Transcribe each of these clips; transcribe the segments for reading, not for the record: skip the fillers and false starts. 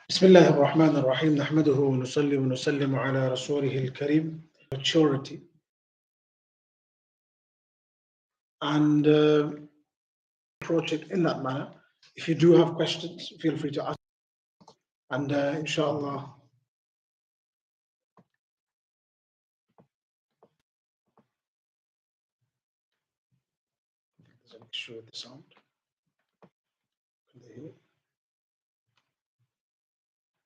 بسم الله الرحمن الرحيم نحمده ونصلي ونسلم على رسوله الكريم. Maturity and approach it in that manner. If you do have questions, feel free to ask, and inshallah there's an issue with the sound. Can they hear it?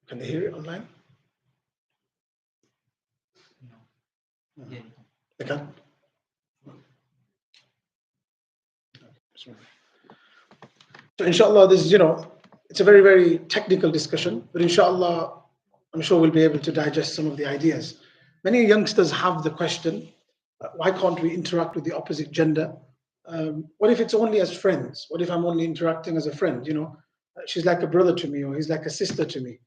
Can they hear it online? No. Yeah. They can? So inshallah, this is, it's a very, very technical discussion, but inshallah, I'm sure we'll be able to digest some of the ideas. Many youngsters have the question, why can't we interact with the opposite gender? What if it's only as friends? What if I'm only interacting as a friend? She's like a brother to me, or he's like a sister to me.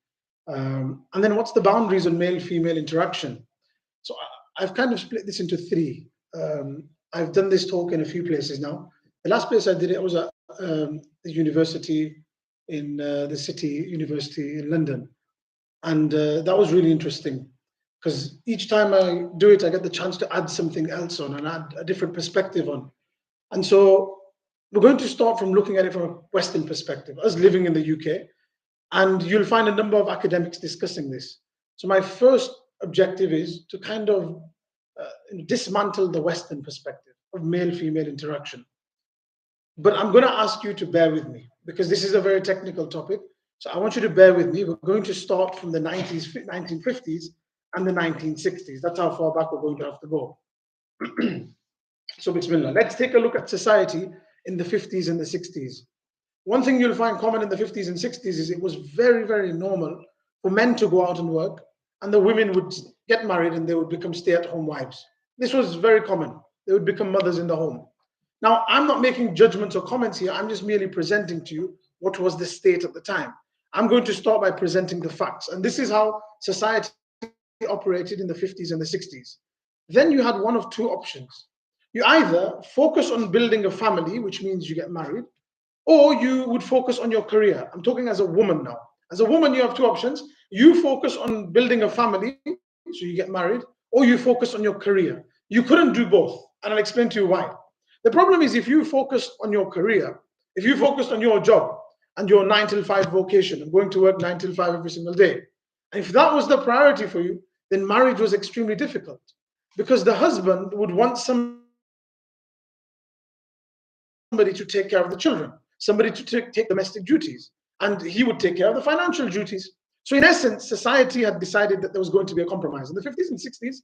And then what's the boundaries on male-female interaction? So I've kind of split this into three. I've done this talk in a few places now. The last place I did it was at the university in the City University in London. And that was really interesting because each time I do it, I get the chance to add something else on and add a different perspective on. And so we're going to start from looking at it from a Western perspective, us living in the UK. And you'll find a number of academics discussing this. So my first objective is to kind of dismantle the Western perspective of male-female interaction. But I'm going to ask you to bear with me because this is a very technical topic. So I want you to bear with me. We're going to start from the 1950s and the 1960s. That's how far back we're going to have to go. So bismillah. Let's take a look at society in the 50s and the 60s. One thing you'll find common in the 50s and 60s is it was very, very normal for men to go out and work, and the women would get married and they would become stay-at-home wives. This was very common. They would become mothers in the home. Now, I'm not making judgments or comments here. I'm just merely presenting to you what was the state at the time. I'm going to start by presenting the facts. And this is how society operated in the 50s and the 60s. Then you had one of two options. You either focus on building a family, which means you get married, or you would focus on your career. I'm talking as a woman now. As a woman, you have two options. You focus on building a family, so you get married, or you focus on your career. You couldn't do both, and I'll explain to you why. The problem is if you focus on your career, if you focus on your job and your 9 till 5 vocation and going to work 9 till 5 every single day, and if that was the priority for you, then marriage was extremely difficult because the husband would want somebody to take care of the children, somebody to take domestic duties, and he would take care of the financial duties. So in essence, society had decided that there was going to be a compromise. In the 50s and 60s,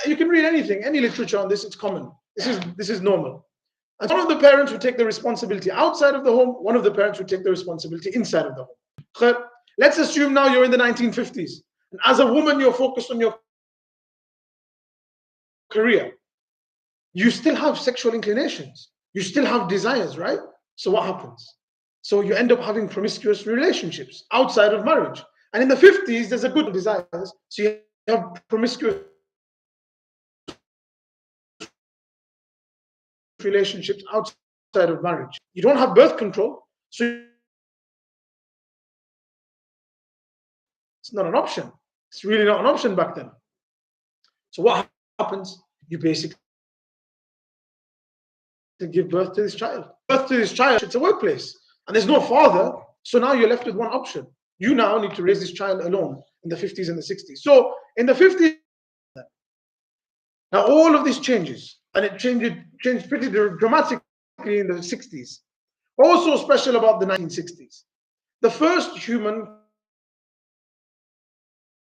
you can read anything, any literature on this, it's common. This is normal. And one of the parents would take the responsibility outside of the home, one of the parents would take the responsibility inside of the home. Let's assume now you're in the 1950s, and as a woman, you're focused on your career. You still have sexual inclinations. You still have desires, right? So what happens? So you end up having promiscuous relationships outside of marriage. And in the 50s, there's a good desires. So you have promiscuous relationships outside of marriage. You don't have birth control. So it's not an option. It's really not an option back then. So what happens? You basically give birth to this child. Birth to this child, it's a workplace. And there's no father. So now you're left with one option. You now need to raise this child alone in the 50s and the 60s. So in the 50s, now all of this changes. And it changed pretty dramatically in the 60s. What was so special about the 1960s? The first human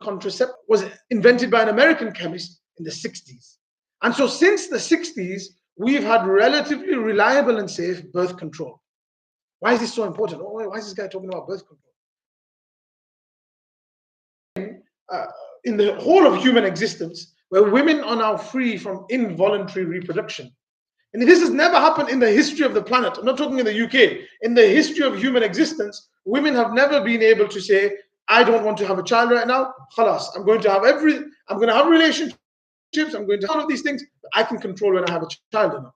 contraceptive was invented by an American chemist in the 60s. And so since the 60s, we've had relatively reliable and safe birth control. Why is this so important? Oh, why is this guy talking about birth control? In the whole of human existence, where women are now free from involuntary reproduction. And this has never happened in the history of the planet. I'm not talking in the UK. In the history of human existence, women have never been able to say, I don't want to have a child right now. Khalas, I'm going to have relationships, I'm going to have all of these things, but I can control when I have a child or not.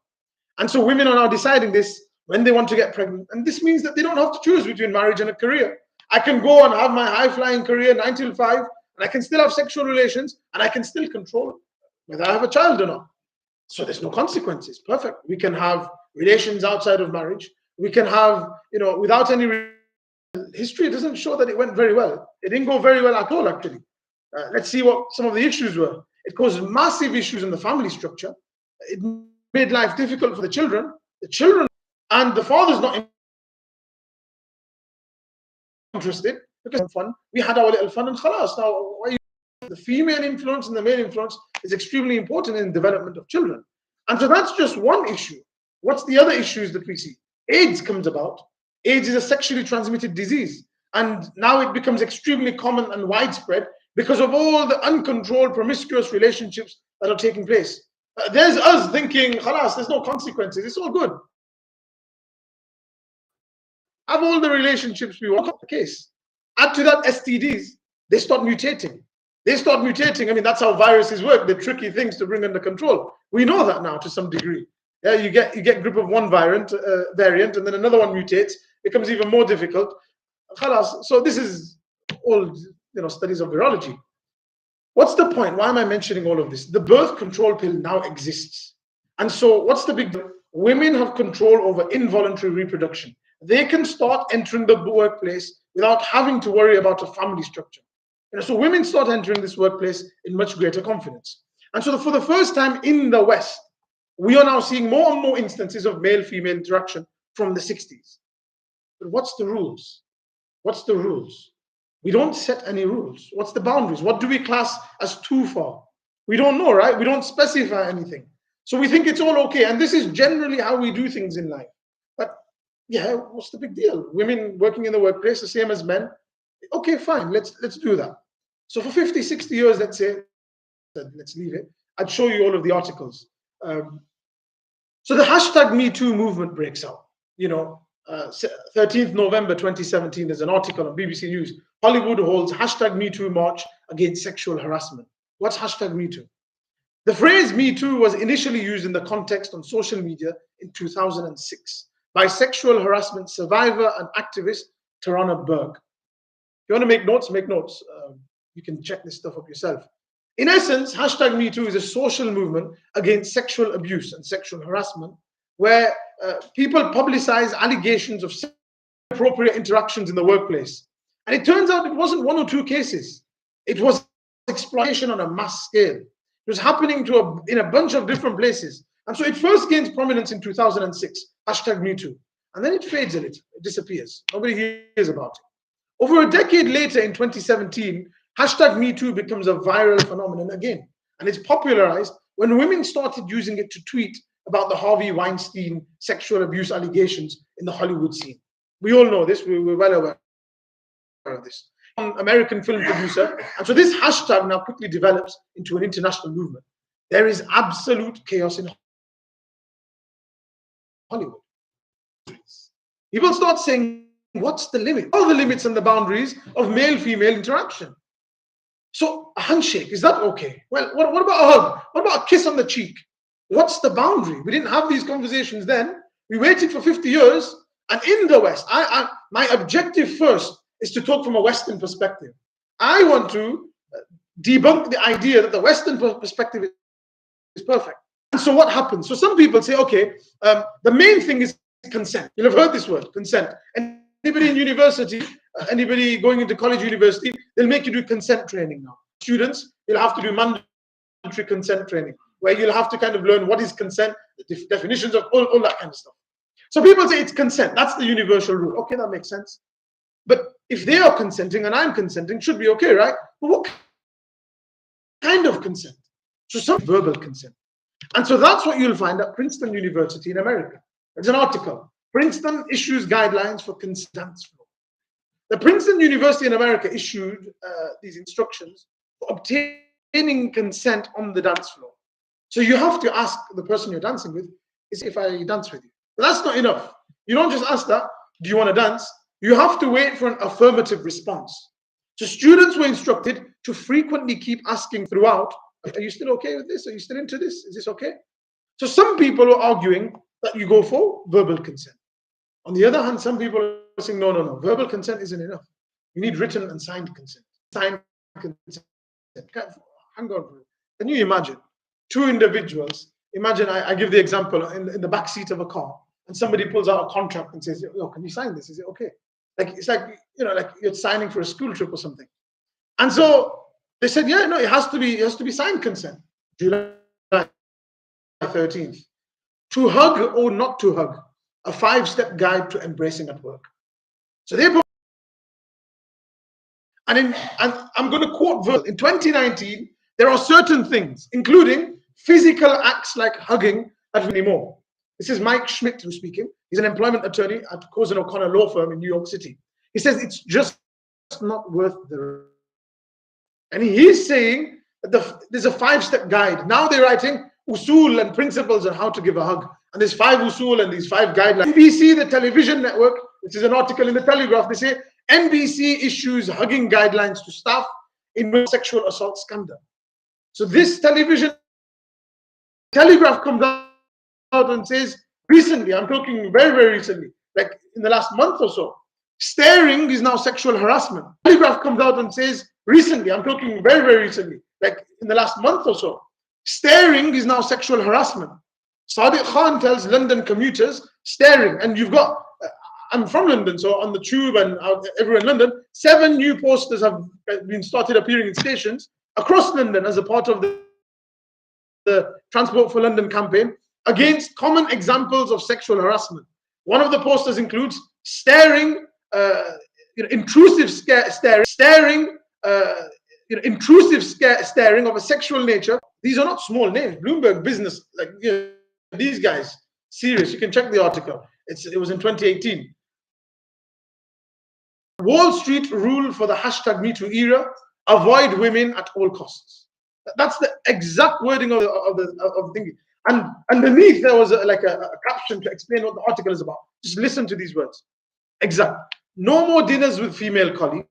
And so women are now deciding this when they want to get pregnant. And this means that they don't have to choose between marriage and a career. I can go and have my high-flying career 9 till 5, and I can still have sexual relations, and I can still control whether I have a child or not. So there's no consequences. Perfect. We can have relations outside of marriage. We can have, without any history doesn't show that it went very well. It didn't go very well at all, actually. Let's see what some of the issues were. It caused massive issues in the family structure. It made life difficult for the children. And the father's not interested because fun. We had our little fun and khalas. Now, the female influence and the male influence is extremely important in the development of children. And so that's just one issue. What's the other issues that we see? AIDS comes about. AIDS is a sexually transmitted disease. And now it becomes extremely common and widespread because of all the uncontrolled, promiscuous relationships that are taking place. There's us thinking, khalas, there's no consequences. It's all good. Have all the relationships we want. The case. Add to that STDs, they start mutating. I mean, that's how viruses work. They're tricky things to bring under control. We know that now to some degree. Yeah, you get group of one variant, and then another one mutates. Becomes even more difficult. Khalas. So this is all studies of virology. What's the point? Why am I mentioning all of this? The birth control pill now exists, and so what's the big deal? Women have control over involuntary reproduction. They can start entering the workplace without having to worry about a family structure. So women start entering this workplace in much greater confidence. And so for the first time in the West, we are now seeing more and more instances of male-female interaction from the 60s. But what's the rules? What's the rules? We don't set any rules. What's the boundaries? What do we class as too far? We don't know, right? We don't specify anything. So we think it's all okay. And this is generally how we do things in life. But yeah, what's the big deal? Women working in the workplace, the same as men. Okay, fine, let's do that. So for 50, 60 years, let's say, let's leave it. I'd show you all of the articles. So the hashtag #MeToo movement breaks out. 13th November 2017, there's an article on BBC News. Hollywood holds hashtag #MeToo march against sexual harassment. What's hashtag #MeToo? The phrase #MeToo was initially used in the context on social media in 2006 by sexual harassment survivor and activist Tarana Burke. If you want to make notes, make notes. You can check this stuff up yourself. In essence, hashtag #MeToo is a social movement against sexual abuse and sexual harassment, where people publicize allegations of inappropriate interactions in the workplace. And it turns out it wasn't 1 or 2 cases. It was exploitation on a mass scale. It was happening in a bunch of different places. And so it first gains prominence in 2006, hashtag #MeToo. And then it fades a little, it disappears. Nobody hears about it. Over a decade later, in 2017, hashtag #MeToo becomes a viral phenomenon again. And it's popularized when women started using it to tweet about the Harvey Weinstein sexual abuse allegations in the Hollywood scene. We all know this, we're well aware of this. An American film producer. And so this hashtag now quickly develops into an international movement. There is absolute chaos in Hollywood. People start saying, what's the limit? What are the limits and the boundaries of male-female interaction? So a handshake, is that okay? Well, what about a hug? What about a kiss on the cheek? What's the boundary? We didn't have these conversations then. We waited for 50 years. And in the West, my objective first is to talk from a Western perspective. I want to debunk the idea that the Western perspective is perfect. And so what happens? So some people say, okay, the main thing is consent. You'll have heard this word, consent. And anybody in university, anybody going into college, university, they'll make you do consent training now. Students, you'll have to do mandatory consent training, where you'll have to kind of learn what is consent, the definitions of all that kind of stuff. So people say it's consent. That's the universal rule. Okay, that makes sense. But if they are consenting and I'm consenting, should be okay, right? But what kind of consent? So some verbal consent. And so that's what you'll find at Princeton University in America. There's an article. Princeton issues guidelines for consent dance floor. The Princeton University in America issued these instructions for obtaining consent on the dance floor. So you have to ask the person you're dancing with, is if I dance with you. But that's not enough. You don't just ask that, do you want to dance? You have to wait for an affirmative response. So students were instructed to frequently keep asking throughout, are you still okay with this? Are you still into this? Is this okay? So some people are arguing that you go for verbal consent. On the other hand, some people are saying, no, verbal consent isn't enough. You need written and signed consent. Signed consent. Hang on. Can you imagine two individuals? Imagine I give the example in the back seat of a car, and somebody pulls out a contract and says, "Yo, can you sign this? Is it okay?" Like it's like like you're signing for a school trip or something. And so they said, "Yeah, no, it has to be signed consent." July 13th. To hug or not to hug, a 5-step guide to embracing at work. So they put, and I'm going to quote verse. In 2019, there are certain things, including physical acts like hugging, that anymore. This is Mike Schmidt who's speaking. He's an employment attorney at Cozen O'Connor law firm in New York City. He says it's just not worth the. And he's saying that there's a 5-step guide. Now they're writing usul and principles on how to give a hug. And there's 5 usul and these 5 guidelines. NBC, the television network, which is an article in the Telegraph, they say NBC issues hugging guidelines to staff in sexual assault scandal. So this television Telegraph comes out and says, recently, I'm talking very, very recently, like in the last month or so, staring is now sexual harassment. Telegraph comes out and says, recently, I'm talking very, very recently, like in the last month or so, staring is now sexual harassment. Sadiq Khan tells London commuters, staring, and you've got, I'm from London, so on the tube and everywhere in London, 7 new posters have been started appearing in stations across London as a part of the Transport for London campaign against common examples of sexual harassment. One of the posters includes staring, intrusive staring, intrusive staring of a sexual nature. These are not small names. Bloomberg Business, like these guys, serious. You can check the article. It was in 2018. Wall Street rule for the #MeToo era: avoid women at all costs. That's the exact wording of the thing. And underneath there was a caption to explain what the article is about. Just listen to these words. Exact. No more dinners with female colleagues.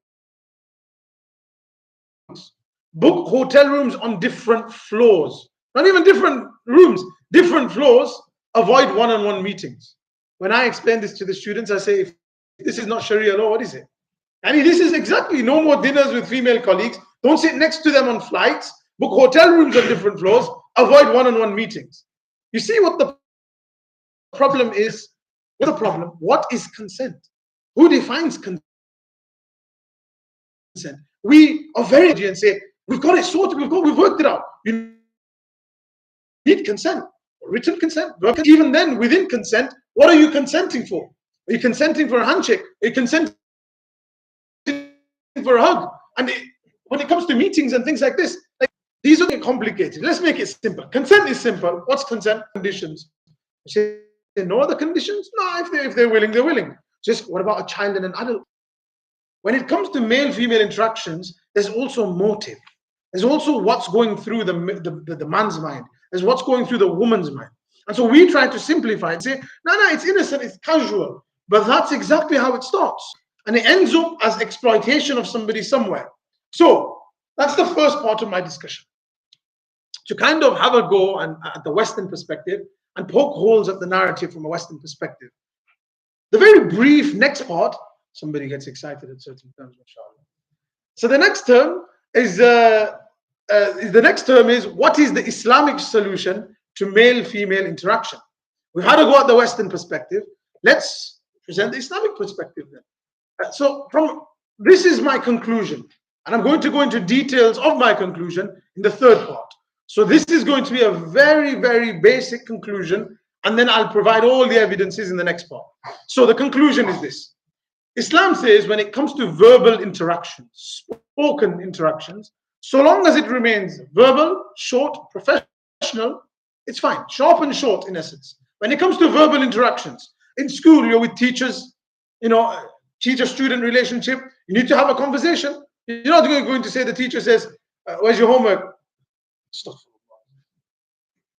Book hotel rooms on different floors. Not even different rooms, different floors. Avoid one-on-one meetings. When I explain this to the students, I say, if this is not Sharia law, what is it? I mean, this is exactly no more dinners with female colleagues. Don't sit next to them on flights. Book hotel rooms on different floors. Avoid one-on-one meetings. You see what the problem is? What's the problem? What is consent? Who defines consent? We are very and say, we've got it sorted, we've worked it out. You need consent, written consent. Even then, within consent, what are you consenting for? Are you consenting for a handshake? Are you consenting for a hug? And when it comes to meetings and things like this, these are complicated. Let's make it simple. Consent is simple. What's consent? Conditions. You say no other conditions? No, if they're willing, they're willing. Just what about a child and an adult? When it comes to male-female interactions, there's also motive. There's also what's going through the man's mind. There's what's going through the woman's mind. And so we try to simplify and say, no, it's innocent, it's casual. But that's exactly how it starts. And it ends up as exploitation of somebody somewhere. So that's the first part of my discussion. To kind of have a go at the Western perspective and poke holes at the narrative from a Western perspective. The very brief next part, somebody gets excited at certain terms, mashallah. So the next term is what is the Islamic solution to male-female interaction? We've had a go at the Western perspective. Let's present the Islamic perspective then. So this is my conclusion, and I'm going to go into details of my conclusion in the third part. So this is going to be a very, very basic conclusion and then I'll provide all the evidences in the next part. So the conclusion is this. Islam says when it comes to verbal interactions, spoken interactions, so long as it remains verbal, short, professional, it's fine. Sharp and short in essence. When it comes to verbal interactions, in school, you're with teachers, teacher-student relationship, you need to have a conversation. You're not going to say, the teacher says, where's your homework? Stuff.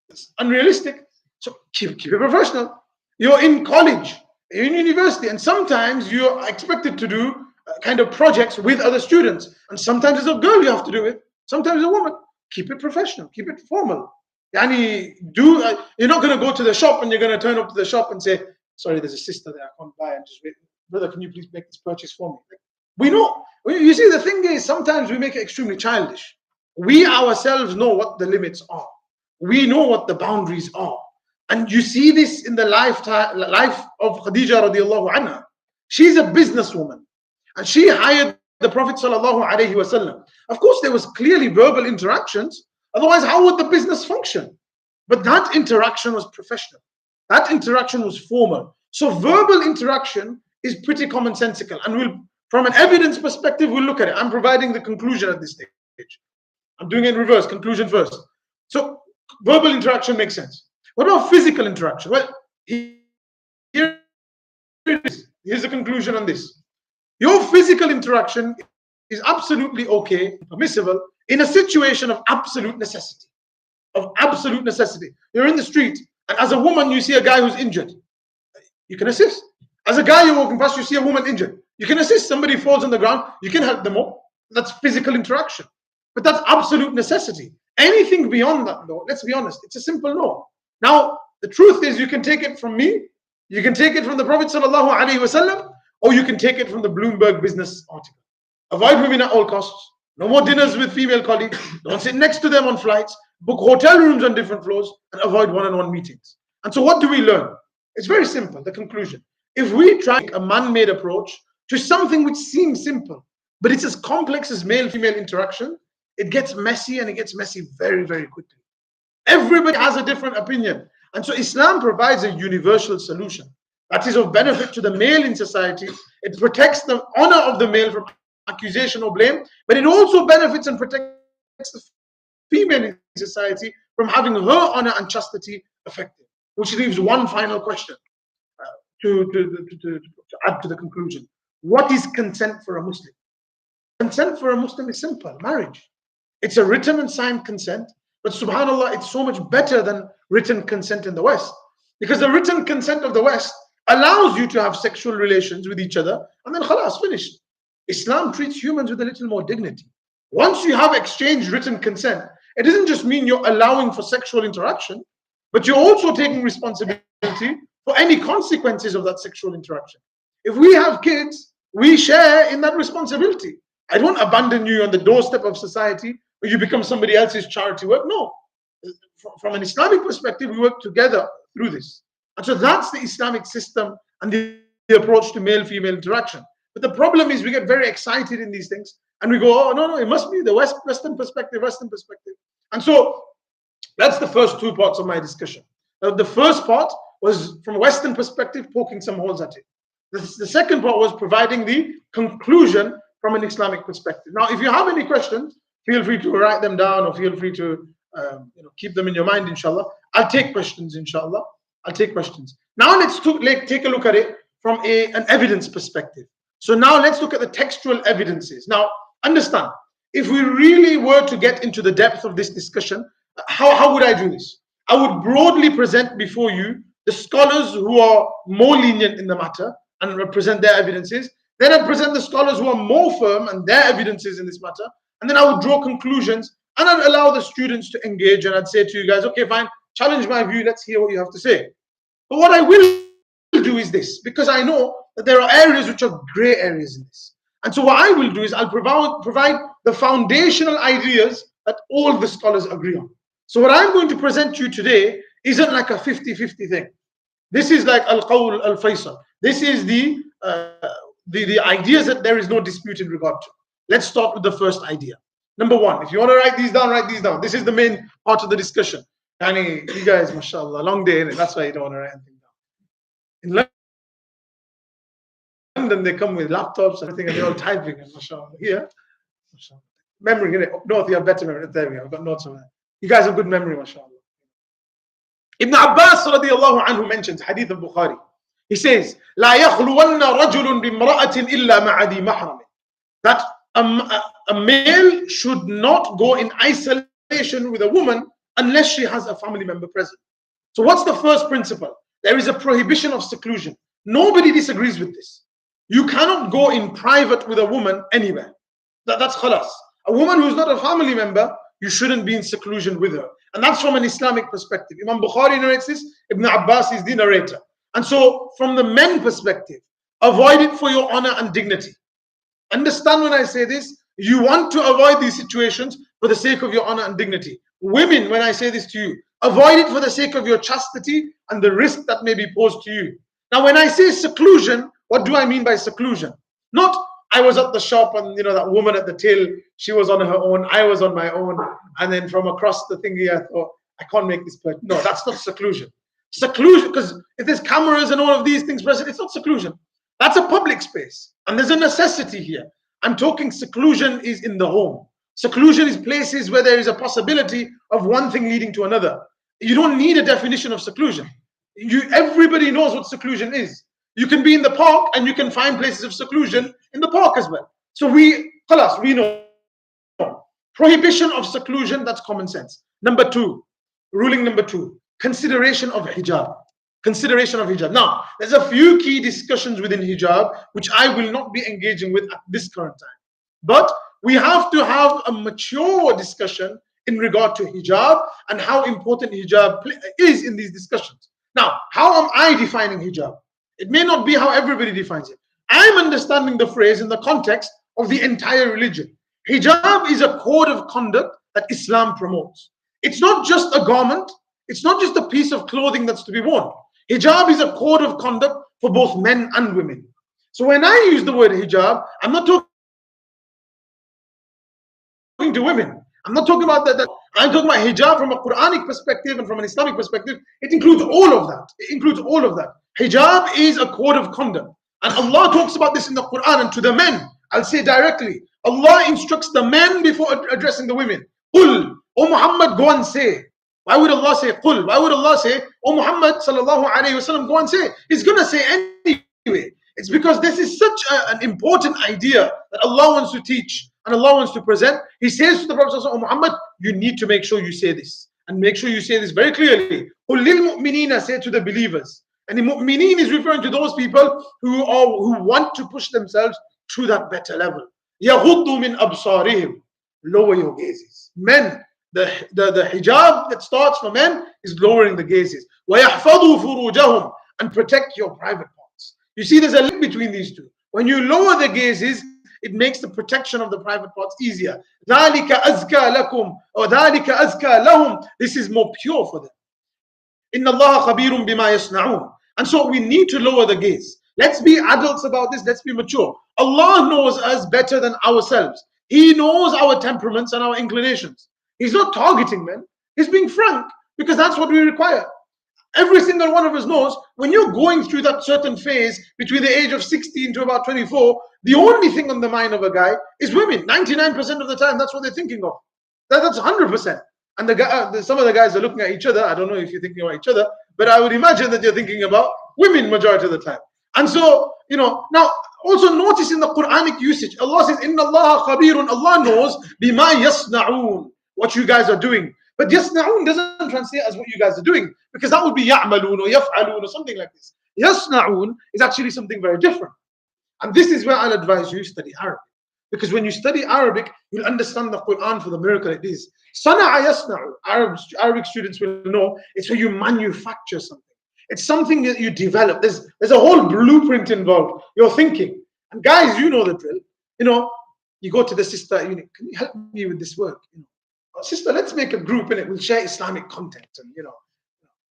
It's unrealistic. So keep it professional. You're in college, you're in university, and sometimes you're expected to do kind of projects with other students. And sometimes it's a girl you have to do it, sometimes a woman. Keep it professional, keep it formal. You're not going to go to the shop and you're going to turn up to the shop and say, sorry, there's a sister there, I can't buy, and just wait. Brother, can you please make this purchase for me? We know. You see, the thing is, sometimes we make it extremely childish. We ourselves know what the limits are. We know what the boundaries are. And you see this in the life of Khadija radiallahu anha. She's a businesswoman. And she hired the Prophet sallallahu alaihi wasallam. Of course, there was clearly verbal interactions. Otherwise, how would the business function? But that interaction was professional. That interaction was formal. So verbal interaction is pretty commonsensical. And from an evidence perspective, we'll look at it. I'm providing the conclusion at this stage. I'm doing it in reverse, conclusion first. So verbal interaction makes sense. What about physical interaction? Well, here's the conclusion on this. Your physical interaction is absolutely okay, permissible, in a situation of absolute necessity. You're in the street, and as a woman, you see a guy who's injured. You can assist. As a guy, you're walking past, you see a woman injured. You can assist. Somebody falls on the ground, you can help them up. That's physical interaction. But that's absolute necessity. Anything beyond that, though, let's be honest, it's a simple no. Now, the truth is, you can take it from me, you can take it from the Prophet sallallahu alaihi wasallam, or you can take it from the Bloomberg business article. Avoid women at all costs. No more dinners with female colleagues. Don't sit next to them on flights. Book hotel rooms on different floors, and avoid one-on-one meetings. And so what do we learn? It's very simple, the conclusion. If we try a man-made approach to something which seems simple, but it's as complex as male-female interaction, it gets messy, and it gets messy very, very quickly. Everybody has a different opinion. And so Islam provides a universal solution that is of benefit to the male in society. It protects the honor of the male from accusation or blame, but it also benefits and protects the female in society from having her honor and chastity affected. Which leaves one final question to add to the conclusion. What is consent for a Muslim? Consent for a Muslim is simple, marriage. It's a written and signed consent, but subhanAllah, it's so much better than written consent in the West. Because the written consent of the West allows you to have sexual relations with each other, and then khalas, finished. Islam treats humans with a little more dignity. Once you have exchanged written consent, it doesn't just mean you're allowing for sexual interaction, but you're also taking responsibility for any consequences of that sexual interaction. If we have kids, we share in that responsibility. I don't abandon you on the doorstep of society where you become somebody else's charity work. No. From an Islamic perspective, we work together through this. And so that's the Islamic system and the approach to male-female interaction. But the problem is we get very excited in these things and we go, oh, no, it must be the Western perspective. And so that's the first two parts of my discussion. Now, the first part was from a Western perspective, poking some holes at it. The second part was providing the conclusion from an Islamic perspective. Now, if you have any questions, feel free to write them down or feel free to keep them in your mind, inshallah. I'll take questions, inshallah. I'll take questions. Now let's take a look at it from an evidence perspective. So now let's look at the textual evidences. Now, understand, if we really were to get into the depth of this discussion, how would I do this? I would broadly present before you the scholars who are more lenient in the matter and represent their evidences. Then I'd present the scholars who are more firm and their evidences in this matter. And then I would draw conclusions and I'd allow the students to engage. And I'd say to you guys, okay, fine, challenge my view. Let's hear what you have to say. But what I will do is this, because I know that there are areas which are gray areas in this. And so what I will do is I'll provide the foundational ideas that all the scholars agree on. So what I'm going to present to you today isn't like a 50-50 thing. This is like al-qawl al-faisal. This is the ideas that there is no dispute in regard to. Let's start with the first idea. Number one, if you want to write these down, write these down. This is the main part of the discussion. Yani, you guys, mashallah, long day, innit? That's why you don't want to write anything down. In London, they come with laptops and everything, and they're all typing, and mashallah. Here, mashallah. Memory, innit? Up north, you have better memory. There we go. I've got notes on that. You guys have good memory, mashallah. Ibn Abbas radiallahu anhu mentions hadith of Bukhari. He says, لا يخلون رجل بامرأة إلا مع ذي محرم. That a male should not go in isolation with a woman unless she has a family member present. So what's the first principle? There is a prohibition of seclusion. Nobody disagrees with this. You cannot go in private with a woman anywhere. That's khalas. A woman who's not a family member, you shouldn't be in seclusion with her. And that's from an Islamic perspective. Imam Bukhari narrates this, Ibn Abbas is the narrator. And so from the men perspective, avoid it for your honor and dignity. Understand when I say this, you want to avoid these situations for the sake of your honor and dignity. Women, when I say this to you, avoid it for the sake of your chastity and the risk that may be posed to you. Now, when I say seclusion, what do I mean by seclusion? Not, I was at the shop and that woman at the till, she was on her own, I was on my own, and then from across the thingy, I thought, I can't make this person. No, that's not seclusion. Seclusion, because if there's cameras and all of these things present, it's not seclusion. That's a public space, and there's a necessity here. I'm talking seclusion is in the home. Seclusion is places where there is a possibility of one thing leading to another. You don't need a definition of seclusion. Everybody knows what seclusion is. You can be in the park and you can find places of seclusion in the park as well. So we know. Prohibition of seclusion, that's common sense. Ruling number two, consideration of hijab. Consideration of hijab. Now, there's a few key discussions within hijab, which I will not be engaging with at this current time. But we have to have a mature discussion in regard to hijab and how important hijab is in these discussions. Now, how am I defining hijab? It may not be how everybody defines it. I'm understanding the phrase in the context of the entire religion. Hijab is a code of conduct that Islam promotes. It's not just a garment. It's not just a piece of clothing that's to be worn. Hijab is a code of conduct for both men and women. So when I use the word hijab, I'm not talking to women. I'm not talking about that. I'm talking about hijab from a Quranic perspective and from an Islamic perspective. It includes all of that. It includes all of that. Hijab is a code of conduct. And Allah talks about this in the Quran. And to the men, I'll say directly, Allah instructs the men before addressing the women. Qul, O Muhammad, go and say. Why would Allah say Qul? Why would Allah say, O Muhammad sallallahu alayhi wasallam, go and say? He's going to say anyway. It's because this is such an important idea that Allah wants to teach and Allah wants to present. He says to the Prophet, O Muhammad, you need to make sure you say this. And make sure you say this very clearly. Qul lil mu'minina, say to the believers. And the mu'mineen is referring to those people who want to push themselves to that better level. يَغُضُّ مِنْ أَبْصَارِهِمْ, lower your gazes. Men, the hijab that starts for men is lowering the gazes. وَيَحْفَظُوا فُرُوجَهُمْ, and protect your private parts. You see, there's a link between these two. When you lower the gazes, it makes the protection of the private parts easier. ذَلِكَ أَزْكَى لَكُمْ or ذَلِكَ أَزْكَى لَهُمْ, this is more pure for them. إِنَّ اللَّهَ خَبِيرٌ بِمَا يَصْنَعُونَ. And so we need to lower the gaze. Let's be adults about this. Let's be mature. Allah knows us better than ourselves. He knows our temperaments and our inclinations. He's not targeting men. He's being frank because that's what we require. Every single one of us knows when you're going through that certain phase between the age of 16 to about 24, the only thing on the mind of a guy is women. 99% of the time, that's what they're thinking of. That's 100%. And some of the guys are looking at each other. I don't know if you're thinking about each other, but I would imagine that you're thinking about women majority of the time. And so, now also notice in the Quranic usage, Allah says, Inna Allah khabirun, Allah knows bima yasna'un, what you guys are doing. But yasna'un doesn't translate as what you guys are doing, because that would be ya'malun or yaf'alun or something like this. Yasna'un is actually something very different. And this is where I'll advise you study Arabic. Because when you study Arabic, you'll understand the Quran for the miracle it is. Sana'a yasna'u, Arabic students will know, it's where you manufacture something. It's something that you develop. There's a whole blueprint involved. You're thinking. And guys, you know the drill. You go to the sister, can you help me with this work? Sister, let's make a group in it. We'll share Islamic content. And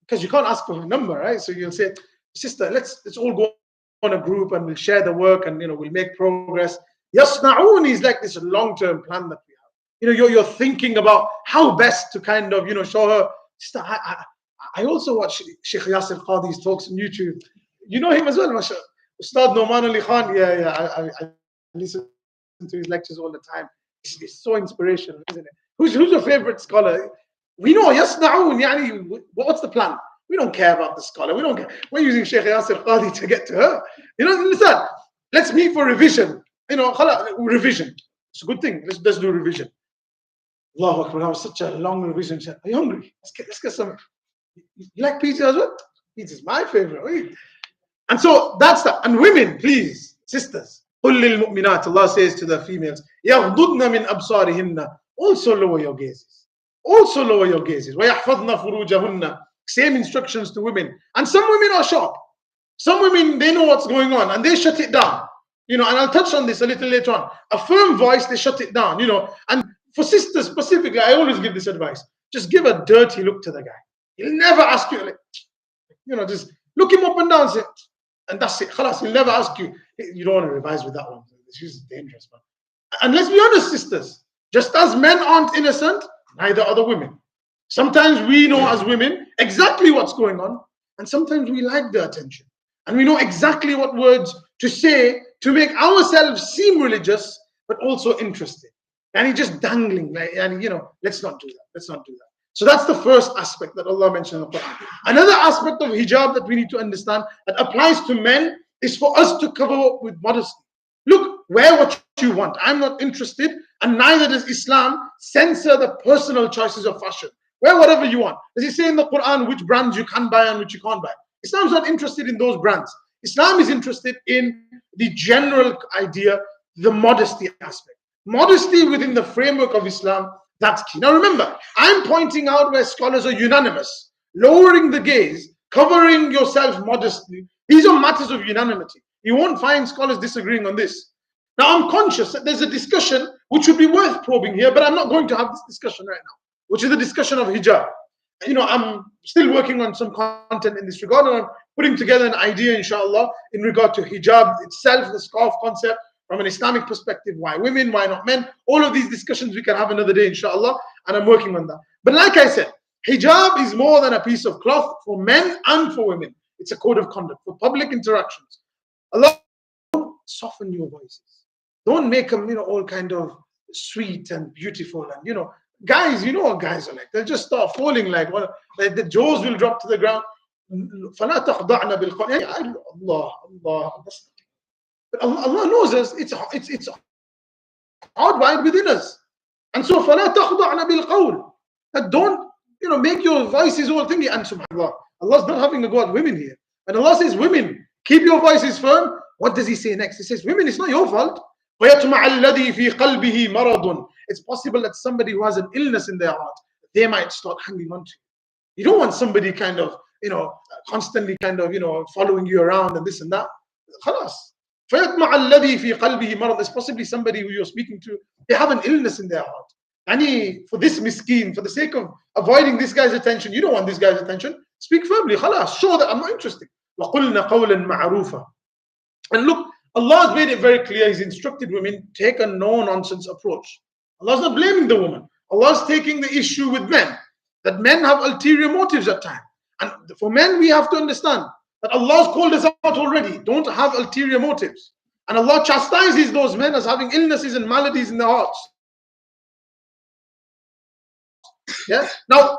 because you can't ask for a number, right? So you'll say, sister, let's all go on a group and we'll share the work and we'll make progress. Yasna'un is like this long-term plan that we have. You're thinking about how best to kind of show her Sister, I also watch Sheikh Yasir Qadi's talks on YouTube. You know him as well, Masha. Ustad Noman Ali Khan. I listen to his lectures all the time. It's so inspirational, isn't it? Who's your favorite scholar? We know, Yasna'un, yani, what's the plan? We don't care about the scholar. We don't care. We're using Sheikh Yasir Qadi to get to her. You know, listen, let's meet for revision. You know, revision. It's a good thing. Let's do revision. Allahu Akbar, that was such a long revision. Are you hungry? Let's get some. You like pizza as well? Pizza is my favorite. And so that's that. And women, please, sisters. قُلْ لِلْمُؤْمِنَاتِ, Allah says to the females, يَغْضُضْنَ مِنْ أَبْصَارِهِنَّ, also lower your gazes. Also lower your gazes. وَيَحْفَظْنَ فُرُوجَهُنَّ, same instructions to women. And some women are sharp. Some women, they know what's going on and they shut it down. You know, and I'll touch on this a little later on. A firm voice, they shut it down, you know. And for sisters specifically, I always give this advice. Just give a dirty look to the guy. He'll never ask you, like, you know, just look him up and down, say, and that's it. Khalas, he'll never ask you. You don't want to revise with that one. This is dangerous, man. And let's be honest, sisters. Just as men aren't innocent, neither are the women. Sometimes we know as women exactly what's going on, and sometimes we like the attention. And we know exactly what words to say to make ourselves seem religious, but also interested. And he just dangling, like, and you know, let's not do that. Let's not do that. So that's the first aspect that Allah mentioned in the Quran. Another aspect of hijab that we need to understand that applies to men is for us to cover up with modesty. Look, wear what you want. I'm not interested, and neither does Islam censor the personal choices of fashion. Wear whatever you want. Does it say in the Quran which brands you can buy and which you can't buy? Islam is not interested in those brands. Islam is interested in the general idea, the modesty aspect. Modesty within the framework of Islam, that's key. Now remember, I'm pointing out where scholars are unanimous. Lowering the gaze, covering yourself modestly, these are matters of unanimity. You won't find scholars disagreeing on this. Now I'm conscious that there's a discussion which would be worth probing here, but I'm not going to have this discussion right now, which is the discussion of hijab. You know, I'm still working on some content in this regard, and I'm putting together an idea, inshallah, in regard to hijab itself, the scarf concept, from an Islamic perspective, why women, why not men. All of these discussions we can have another day, inshallah, and I'm working on that. But like I said, hijab is more than a piece of cloth for men and for women. It's a code of conduct for public interactions. Allah, don't soften your voices. Don't make them, you know, all kind of sweet and beautiful. And, you know, guys, you know what guys are like. They'll just start falling like, well, like the jaws will drop to the ground. فَلَا تَخْضَعْنَا بِالْقَوْلِ. Allah. But Allah knows us. It's hardwired within us. And so فَلَا تَخْضَعْنَا بِالْقَوْلِ. That don't, you know, make your voices all thingy. And subhanAllah, Allah's not having a go at women here. And Allah says, women, keep your voices firm. What does He say next? He says, women, it's not your fault. وَيَطْمَعَ الَّذِي فِي قَلْبِهِ مَرَضٌ. It's possible that somebody who has an illness in their heart, they might start hanging on to you. You don't want somebody kind of, you know, constantly kind of, you know, following you around and this and that. Khalas. فَيَطْمَعَ الَّذِي فِي قَلْبِهِ مَرَضٌ. There's possibly somebody who you're speaking to, they have an illness in their heart. And for this miskin, for the sake of avoiding this guy's attention, you don't want this guy's attention, speak firmly. Khalas, show that I'm not interested. وَقُلْنَ قَوْلًا مَعْرُوفًا. And look, Allah has made it very clear. He's instructed women, take a no-nonsense approach. Allah's not blaming the woman. Allah's taking the issue with men, that men have ulterior motives at times. And for men, we have to understand that Allah's called us out already. Don't have ulterior motives. And Allah chastises those men as having illnesses and maladies in their hearts. Yeah. Now,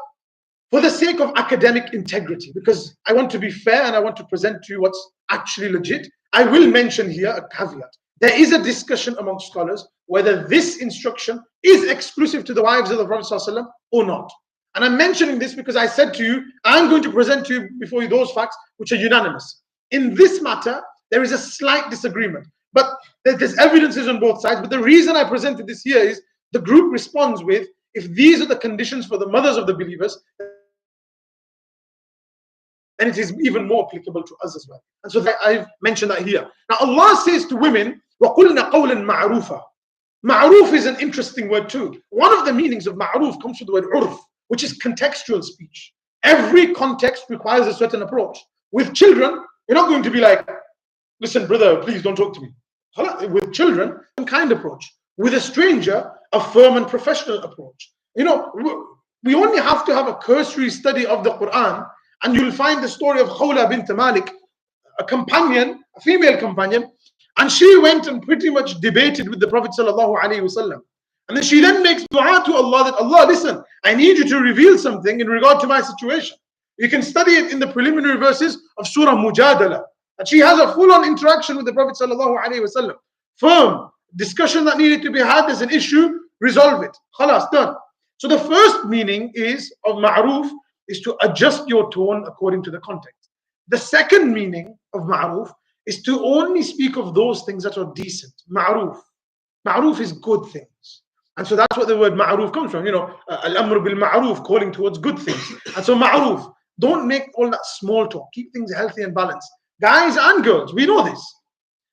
for the sake of academic integrity, because I want to be fair and I want to present to you what's actually legit, I will mention here a caveat. There is a discussion among scholars whether this instruction is exclusive to the wives of the Prophet ﷺ or not. And I'm mentioning this because I said to you, I'm going to present to you before you those facts which are unanimous. In this matter, there is a slight disagreement, but there's evidences on both sides. But the reason I presented this here is the group responds with, if these are the conditions for the mothers of the believers, and it is even more applicable to us as well. And so I've mentioned that here. Now Allah says to women, وَقُلْنَ قَوْلًا مَعْرُوفًا. Ma'ruf is an interesting word too. One of the meanings of ma'ruf comes from the word urf, which is contextual speech. Every context requires a certain approach. With children, you're not going to be like, listen, brother, please don't talk to me. With children, some kind approach. With a stranger, a firm and professional approach. You know, We only have to have a cursory study of the Quran, and you'll find the story of Khawla bint Malik, a companion, a female companion, and she went and pretty much debated with the Prophet sallallahu alaihi wasallam. And then she then makes dua to Allah that, Allah, listen, I need you to reveal something in regard to my situation. You can study it in the preliminary verses of Surah Mujadala. And she has a full-on interaction with the Prophet sallallahu alaihi wasallam. Firm discussion that needed to be had. There's an issue, resolve it. Khalas, done. So the first meaning is of ma'ruf is to adjust your tone according to the context. The second meaning of ma'ruf is to only speak of those things that are decent. Ma'ruf. Ma'ruf is good things. And so that's what the word ma'ruf comes from. Al-amr bil ma'ruf, calling towards good things. And so ma'ruf, don't make all that small talk. Keep things healthy and balanced. Guys and girls, we know this.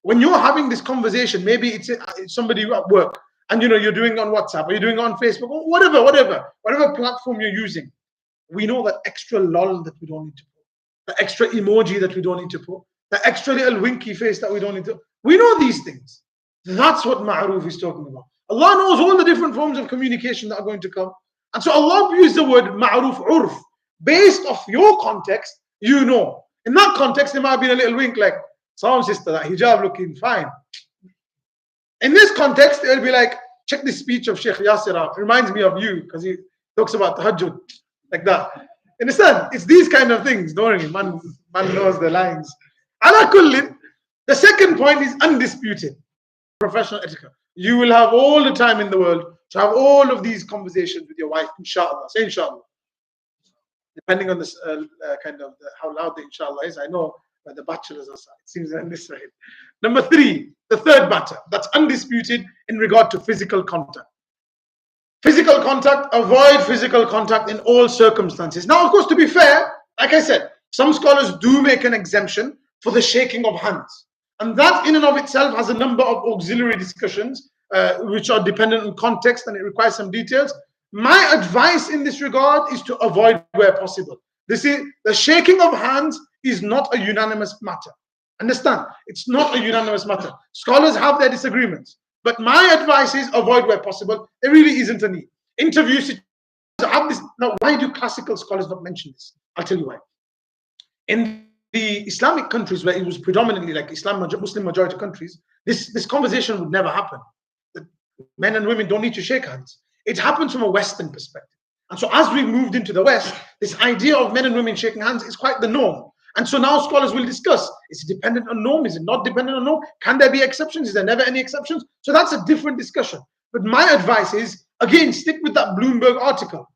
When you're having this conversation, maybe it's somebody at work, and you're doing it on WhatsApp, or you're doing it on Facebook, or whatever platform you're using. We know that extra lol that we don't need to put, the extra emoji that we don't need to put, the extra little winky face that we don't need to. We know these things. That's what ma'ruf is talking about. Allah knows all the different forms of communication that are going to come. And so Allah used the word ma'ruf urf. Based off your context, In that context, there might have been a little wink like, "Salam sister, that hijab looking fine." In this context, it'll be like, "Check this speech of Sheikh Yasir out. It reminds me of you," because he talks about tahajjud, like that. Understand? It's these kind of things. Don't worry, man knows the lines. Ala kullin, the second point is undisputed. Professional etiquette. You will have all the time in the world to have all of these conversations with your wife, inshallah. Say inshallah. Depending on this how loud the inshallah is. I know where the bachelors are. It seems on this side. Number 3, the third matter that's undisputed in regard to physical contact. Physical contact, avoid physical contact in all circumstances. Now, of course, to be fair, like I said, some scholars do make an exemption for the shaking of hands. And that in and of itself has a number of auxiliary discussions which are dependent on context, and it requires some details. My advice in this regard is to avoid where possible. The shaking of hands is not a unanimous matter. Understand? It's not a unanimous matter. Scholars have their disagreements. But my advice is avoid where possible. There really isn't a need. Interviews have this. Now, why do classical scholars not mention this? I'll tell you why. In the Islamic countries where it was predominantly like Muslim majority countries, this conversation would never happen. That men and women don't need to shake hands. It happens from a Western perspective. And so as we moved into the West, this idea of men and women shaking hands is quite the norm. And so now scholars will discuss, is it dependent on norm? Is it not dependent on norm? Can there be exceptions? Is there never any exceptions? So that's a different discussion. But my advice is, again, stick with that Bloomberg article.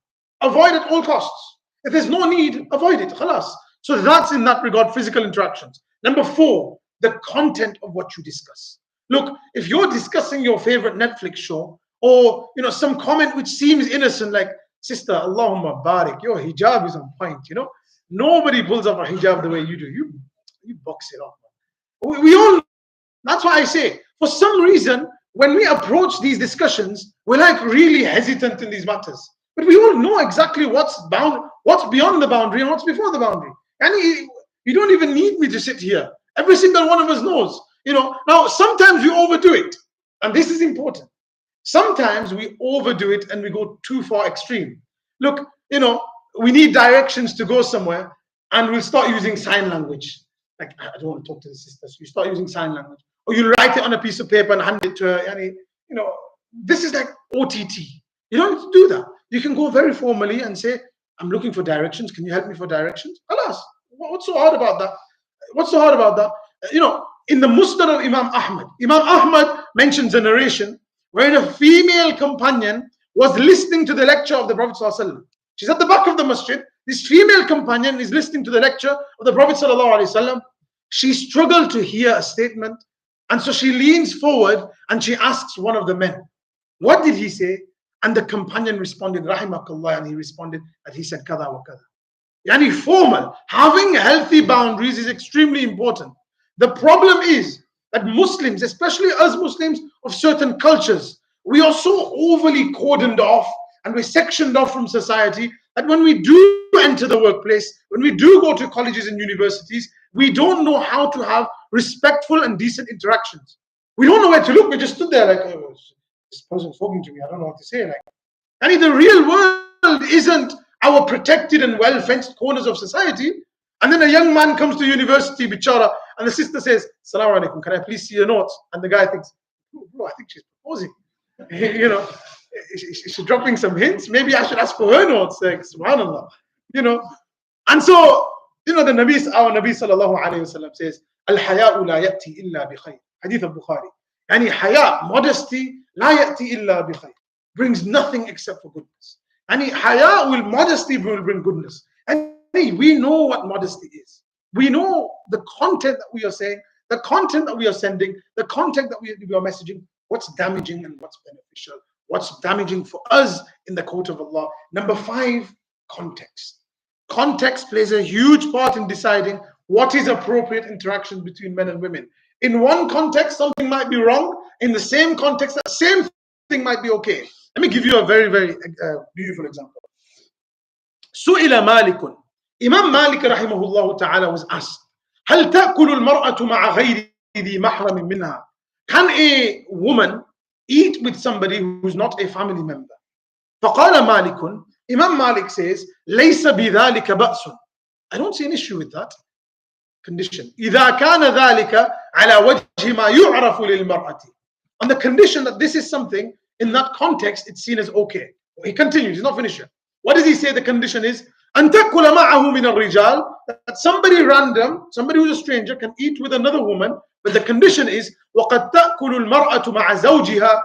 Avoid at all costs. If there's no need, avoid it. Khalas. So that's in that regard, physical interactions. Number 4, the content of what you discuss. Look, if you're discussing your favorite Netflix show, or some comment which seems innocent, like, "Sister, Allahumma barik, your hijab is on point." Nobody pulls off a hijab the way you do. You box it off. We all. That's why I say, for some reason, when we approach these discussions, we're like really hesitant in these matters. But we all know exactly what's beyond the boundary and what's before the boundary. And you don't even need me to sit here. Every single one of us knows. Now sometimes we overdo it, and this is important. Sometimes we overdo it and we go too far extreme. Look, we need directions to go somewhere, and we'll start using sign language. Like, I don't want to talk to the sisters. You start using sign language, or you write it on a piece of paper and hand it to her. This is like OTT. You don't need to do that. You can go very formally and say, "I'm looking for directions. Can you help me for directions?" Alas, what's so hard about that? What's so hard about that? In the Musnad of Imam Ahmad mentions a narration where a female companion was listening to the lecture of the Prophet ﷺ. She's at the back of the masjid. This female companion is listening to the lecture of the Prophet ﷺ. She struggled to hear a statement, and so she leans forward and she asks one of the men, "What did he say?" And the companion responded, "Rahimakallah," and he responded that he said kada wa kada. Yani formal. Having healthy boundaries is extremely important. The problem is that Muslims, especially us Muslims of certain cultures, we are so overly cordoned off and we're sectioned off from society that when we do enter the workplace, when we do go to colleges and universities, we don't know how to have respectful and decent interactions. We don't know where to look. We just stood there like, "Oh, this person's talking to me. I don't know what to say." And the real world isn't our protected and well-fenced corners of society. And then a young man comes to university, bichara, and the sister says, "Assalamu alaikum, can I please see your notes?" And the guy thinks, "Bro, I think she's proposing." You know, she's dropping some hints. Maybe I should ask for her notes. Like, subhanallah. You know, and so, you know, our Nabi sallallahu alayhi wasallam says, "Al-haya'u la ya'ti illa bi khayr." Hadith al-Bukhari. Yani haya, modesty, la ya'ti illa bi khayr, brings nothing except for goodness. Yani haya modesty will bring goodness. And we know what modesty is. We know the content that we are saying, the content that we are sending, the content that we are messaging, what's damaging and what's beneficial, what's damaging for us in the court of Allah. Number 5, context. Context plays a huge part in deciding what is appropriate interaction between men and women. In one context, something might be wrong. In the same context, that same thing might be okay. Let me give you a very, very beautiful example. Su'ila Malikun. Imam Malik rahimahullah ta'ala was asked, هل تأكل المرأة مع غير ذي محرم منها? Can a woman eat with somebody who's not a family member? فقال مالك, Imam Malik says, ليس بذلك بأس. I don't see an issue with that condition. إذا كان ذلك على وجه ما يعرف للمرأة. On the condition that this is something, in that context, it's seen as okay. He continues, he's not finished yet. What does he say the condition is? أن تأكل معه من الرجال, that somebody random, somebody who's a stranger can eat with another woman, but the condition is وقد تأكل المرأة مع زوجها,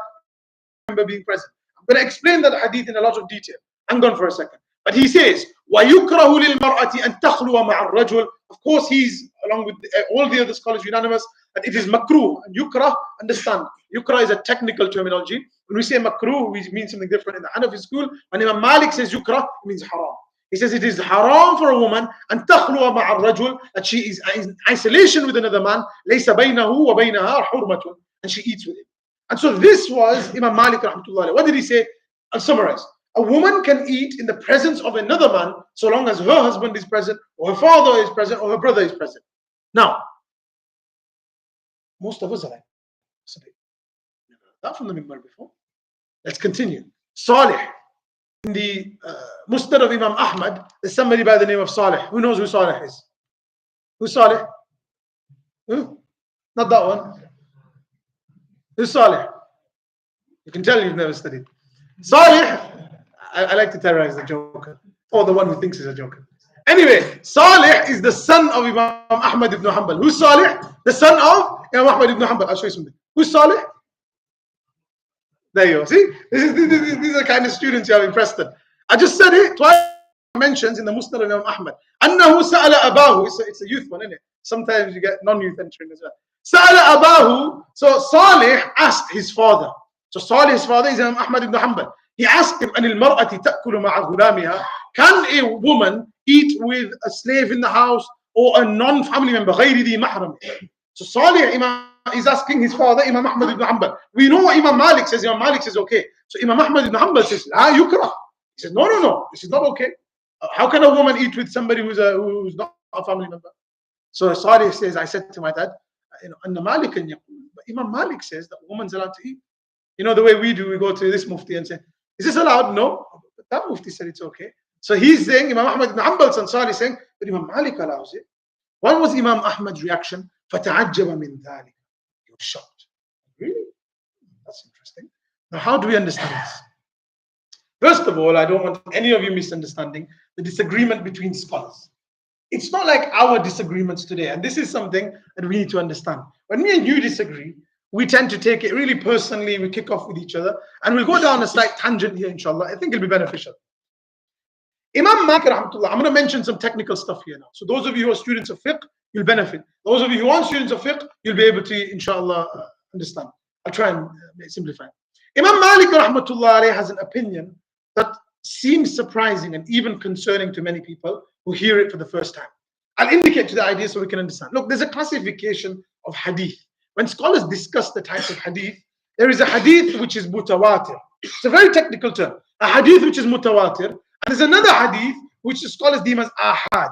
remember being present. I'm going to explain that hadith in a lot of detail. Hang on for a second. But he says ويكره للمرأة أن تخلو مع الرجل. Of course, he's along with all the other scholars unanimous that it is makruh. And yukrah, understand, yukrah is a technical terminology. When we say makruh, we mean something different in the Hanafi school. When Imam Malik says yukrah, it means haram. He says it is haram for a woman أن تخلو مع الرجل, that she is in isolation with another man, ليس بينه وبينها حرمة, and she eats with him. And so this was Imam Malik rahmatullah. What did he say? I'll summarize. A woman can eat in the presence of another man so long as her husband is present, or her father is present, or her brother is present. Now, most of us are like, never heard that from the Mimbar before. Let's continue. Salih. In the Musnad of Imam Ahmad, there's somebody by the name of Salih. Who knows who Salih is? Who's Salih? Who? Not that one. Who's Salih? You can tell you've never studied. Salih, I like to terrorize the joker, or the one who thinks he's a joker. Anyway, Salih is the son of Imam Ahmad ibn Hanbal. Who's Salih? The son of Imam Ahmad ibn Hanbal. I'll show you something. Who's Salih? There you go. See, these are the kind of students you have in Preston. I just said it twice. Mentions in the Musnad of Imam Ahmad. أنه سأل أباه. It's a youth one, isn't it? Sometimes you get non-youth entering as well. سأل أباه. So Salih asked his father. So Salih's father is Imam Ahmad ibn Hanbal. He asked him, أن المرأة تأكل مع غلامها. Can a woman eat with a slave in the house or a non-family member? غير ذي محرم. So Salih is asking his father, Imam Ahmad ibn Hanbal. We know what Imam Malik says. Imam Malik says okay. So Imam Ahmad ibn Hanbal says, yukrah. He says, no, this is not okay. How can a woman eat with somebody who's not a family member? So Salih says, I said to my dad, Anna Malik and Yaqul. But Imam Malik says that woman's allowed to eat. You know the way we do, we go to this Mufti and say, is this allowed? No. But that Mufti said it's okay. So he's saying, Imam Ahmad ibn Hanbal's and Salih saying, but Imam Malik allows it. What was Imam Ahmad's reaction? فَتَعَجَّبَ مِنْ ذَلِكَ. He was shocked. Really? That's interesting. Now, how do we understand this? First of all, I don't want any of you misunderstanding the disagreement between scholars. It's not like our disagreements today, and this is something that we need to understand. When me and you disagree, we tend to take it really personally, we kick off with each other, and we'll go down a slight tangent here, inshallah. I think it'll be beneficial. Imam Malik rahmatullah, I'm going to mention some technical stuff here now. So those of you who are students of fiqh, you'll benefit. Those of you who aren't students of fiqh, you'll be able to, inshallah, understand. I'll try and simplify. Imam Malik rahmatullah has an opinion that seems surprising and even concerning to many people who hear it for the first time. I'll indicate to the idea so we can understand. Look, there's a classification of hadith. When scholars discuss the types of hadith, there is a hadith which is mutawatir. It's a very technical term. A hadith which is mutawatir. And there's another hadith which the scholars deem as ahad.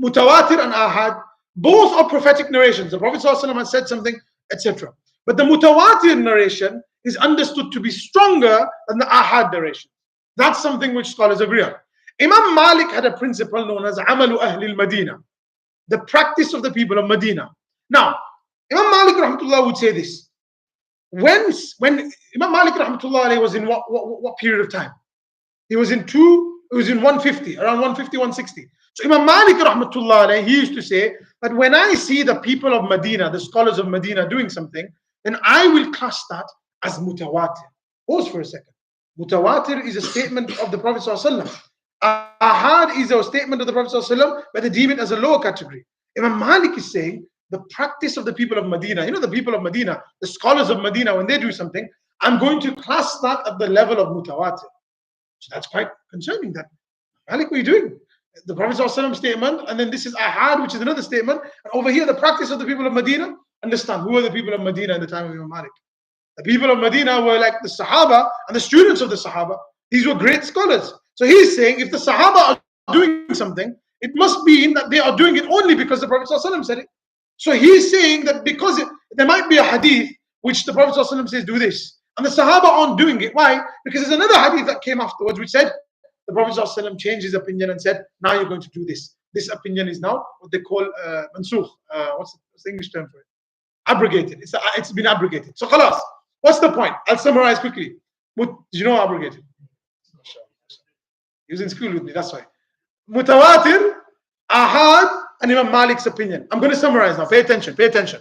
Mutawatir and ahad, both are prophetic narrations. The Prophet ﷺ has said something, etc. But the mutawatir narration is understood to be stronger than the ahad narration. That's something which scholars agree on. Imam Malik had a principle known as Amalu Ahli al-Madina, the practice of the people of Medina. Now, Imam Malik rahmatullah would say this. When Imam Malik rahmatullah was in what period of time? He was in 150, around 150, 160. So Imam Malik rahmatullah, he used to say that when I see the people of Medina, the scholars of Medina doing something, then I will class that as mutawatir. Pause for a second. Mutawatir is a statement of the Prophet ﷺ. Ahad is a statement of the Prophet ﷺ, but they deem it as a lower category. Imam Malik is saying the practice of the people of Medina, the people of Medina, the scholars of Medina, when they do something, I'm going to class that at the level of mutawatir. So that's quite concerning. That Malik, what are you doing? The Prophet ﷺ statement, and then this is Ahad, which is another statement. And over here, the practice of the people of Medina. Understand, who are the people of Medina in the time of Imam Malik? The people of Medina were like the Sahaba and the students of the Sahaba. These were great scholars. So he's saying if the Sahaba are doing something, it must mean that they are doing it only because the Prophet ﷺ said it. So he's saying that because there might be a hadith which the Prophet ﷺ says do this, and the Sahaba aren't doing it. Why? Because there's another hadith that came afterwards which said the Prophet ﷺ changed his opinion and said, now you're going to do this. This opinion is now what they call mansukh. What's the English term for it? Abrogated. It's been abrogated. So khalas. What's the point? I'll summarize quickly. Do you know abrogated? He was in school with me, that's why. Mutawatir, Ahad, and Imam Malik's opinion. I'm going to summarize now. Pay attention.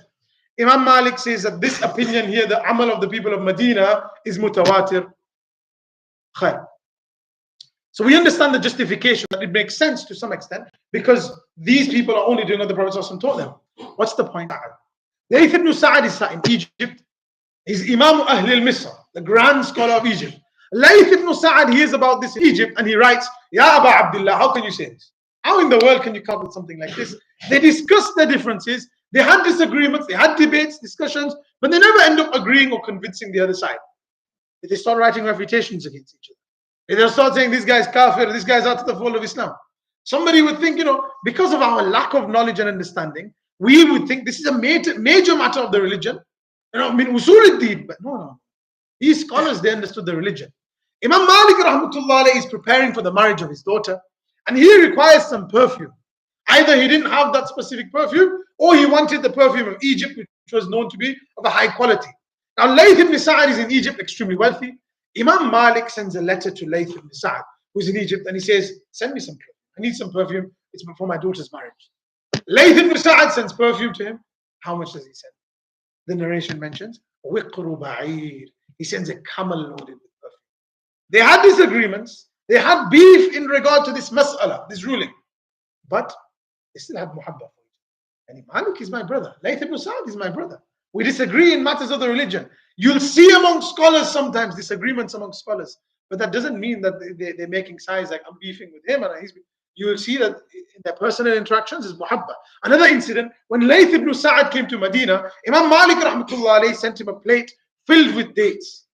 Imam Malik says that this opinion here, the amal of the people of Medina, is mutawatir. Khair. So we understand the justification, that it makes sense to some extent, because these people are only doing what the Prophet ﷺ taught them. What's the point? Layth ibn Sa'ad is in Egypt. He's Imam Ahl al-Misr, the grand scholar of Egypt. Layth ibn Sa'ad hears about this in Egypt and he writes, Ya Aba Abdullah, how can you say this? How in the world can you come with something like this? They discussed their differences, they had disagreements, they had debates, discussions, but they never end up agreeing or convincing the other side. They start writing refutations against each other. They start saying this guy's kafir, this guy's out of the fold of Islam. Somebody would think, because of our lack of knowledge and understanding, we would think this is a major matter of the religion. Usul al-Din, but no. These scholars, they understood the religion. Imam Malik rahmatullah is preparing for the marriage of his daughter, and he requires some perfume. Either he didn't have that specific perfume, or he wanted the perfume of Egypt, which was known to be of a high quality. Now, Layth ibn Sa'ad is in Egypt, extremely wealthy. Imam Malik sends a letter to Layth ibn Sa'ad, who's in Egypt, and he says, send me some perfume. I need some perfume. It's for my daughter's marriage. Layth ibn Sa'ad sends perfume to him. How much does he send? The narration mentions, wiqru ba'ir. He sends a camel loaded with perfume. They had disagreements. They had beef in regard to this mas'ala, this ruling. But they still had muhabba for it. And Malik is my brother. Layth ibn Sa'ad is my brother. We disagree in matters of the religion. You'll see among scholars sometimes disagreements among scholars. But that doesn't mean that they're making sides like I'm beefing with him and he's. You will see that in their personal interactions is muhabba. Another incident, when Layth ibn Sa'ad came to Medina, Imam Malik rahmatullah sent him a plate filled with dates.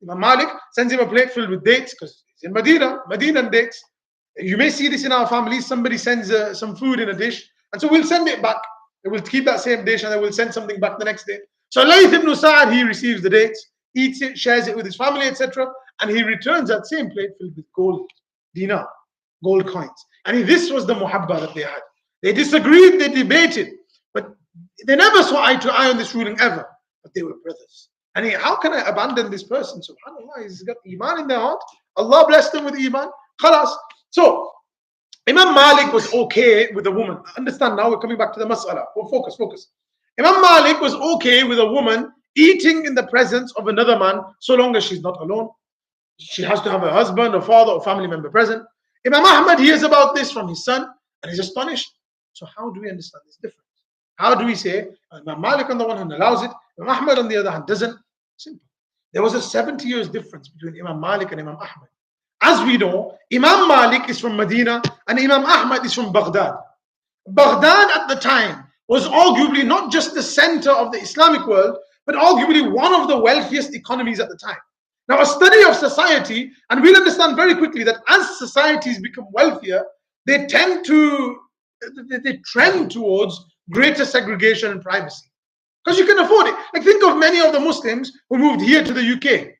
Imam Malik sends him a plate filled with dates because he's in Medinan dates. You may see this in our families. Somebody sends some food in a dish, and so we'll send it back. They will keep that same dish and they will send something back the next day. So Layth ibn Sa'ad, he receives the dates, eats it, shares it with his family, etc. And he returns that same plate filled with gold, dinar, gold coins. And this was the muhabba that they had. They disagreed, they debated, but they never saw eye to eye on this ruling ever. But they were brothers. And how can I abandon this person? SubhanAllah, he's got iman in their heart. Allah blessed them with iman. Khalas. So, Imam Malik was okay with a woman. Understand now, we're coming back to the mas'ala. Well, focus. Imam Malik was okay with a woman eating in the presence of another man so long as she's not alone. She has to have a husband, a father, or family member present. Imam Ahmad hears about this from his son and he's astonished. So how do we understand this difference? How do we say Imam Malik on the one hand allows it, Imam Ahmad on the other hand doesn't? Simple. There was a 70 years difference between Imam Malik and Imam Ahmad. As we know, Imam Malik is from Medina and Imam Ahmad is from Baghdad. Baghdad at the time was arguably not just the center of the Islamic world, but arguably one of the wealthiest economies at the time. Now, a study of society, and we'll understand very quickly that as societies become wealthier, they trend towards greater segregation and privacy. Because you can afford it. Like think of many of the Muslims who moved here to the UK.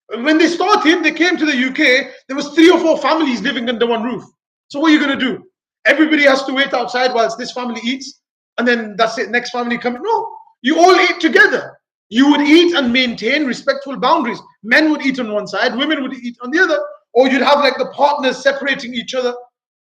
When they started, they came to the UK, there was 3 or 4 families living under one roof. So what are you going to do? Everybody has to wait outside whilst this family eats, and then that's it, next family coming. No, you all eat together. You would eat and maintain respectful boundaries. Men would eat on one side, women would eat on the other, or you'd have like the partners separating each other.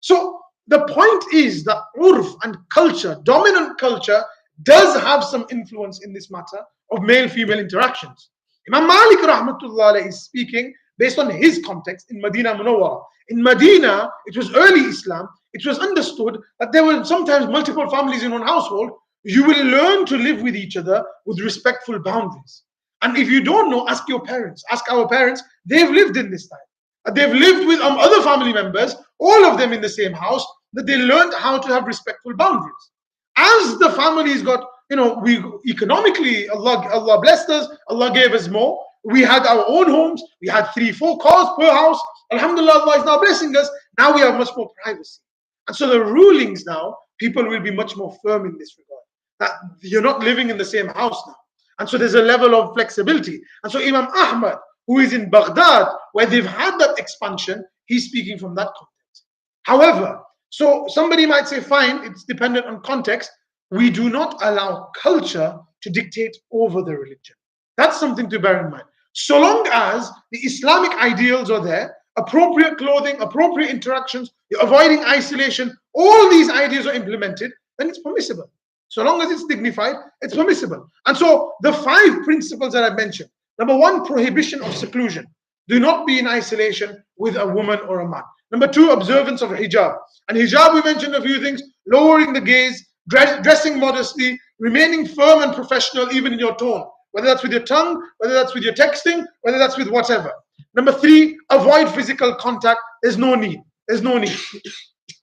So the point is that urf and culture, dominant culture, does have some influence in this matter of male-female interactions. Imam Malik rahmatullah is speaking based on his context in Medina Munawwara. In Medina, it was early Islam, it was understood that there were sometimes multiple families in one household. You will learn to live with each other with respectful boundaries. And if you don't know, ask your parents, ask our parents, they've lived in this time. They've lived with other family members, all of them in the same house, that they learned how to have respectful boundaries. As the families got, we economically, Allah blessed us, Allah gave us more. We had our own homes, we had 3-4 cars per house. Alhamdulillah, Allah is now blessing us. Now we have much more privacy. And so the rulings now, people will be much more firm in this regard. That you're not living in the same house now. And so there's a level of flexibility. And so Imam Ahmad, who is in Baghdad, where they've had that expansion, he's speaking from that context. However, so somebody might say, fine, it's dependent on context. We do not allow culture to dictate over the religion. That's something to bear in mind. So long as the Islamic ideals are there, appropriate clothing, appropriate interactions, you're avoiding isolation, all these ideas are implemented, then it's permissible. So long as it's dignified, it's permissible. And so the 5 principles that I mentioned. Number 1, prohibition of seclusion. Do not be in isolation with a woman or a man. Number 2, observance of hijab. And hijab, we mentioned a few things: lowering the gaze, dressing modestly, remaining firm and professional even in your tone, whether that's with your tongue, whether that's with your texting, whether that's with whatever. Number 3, avoid physical contact. There's no need. There's no need.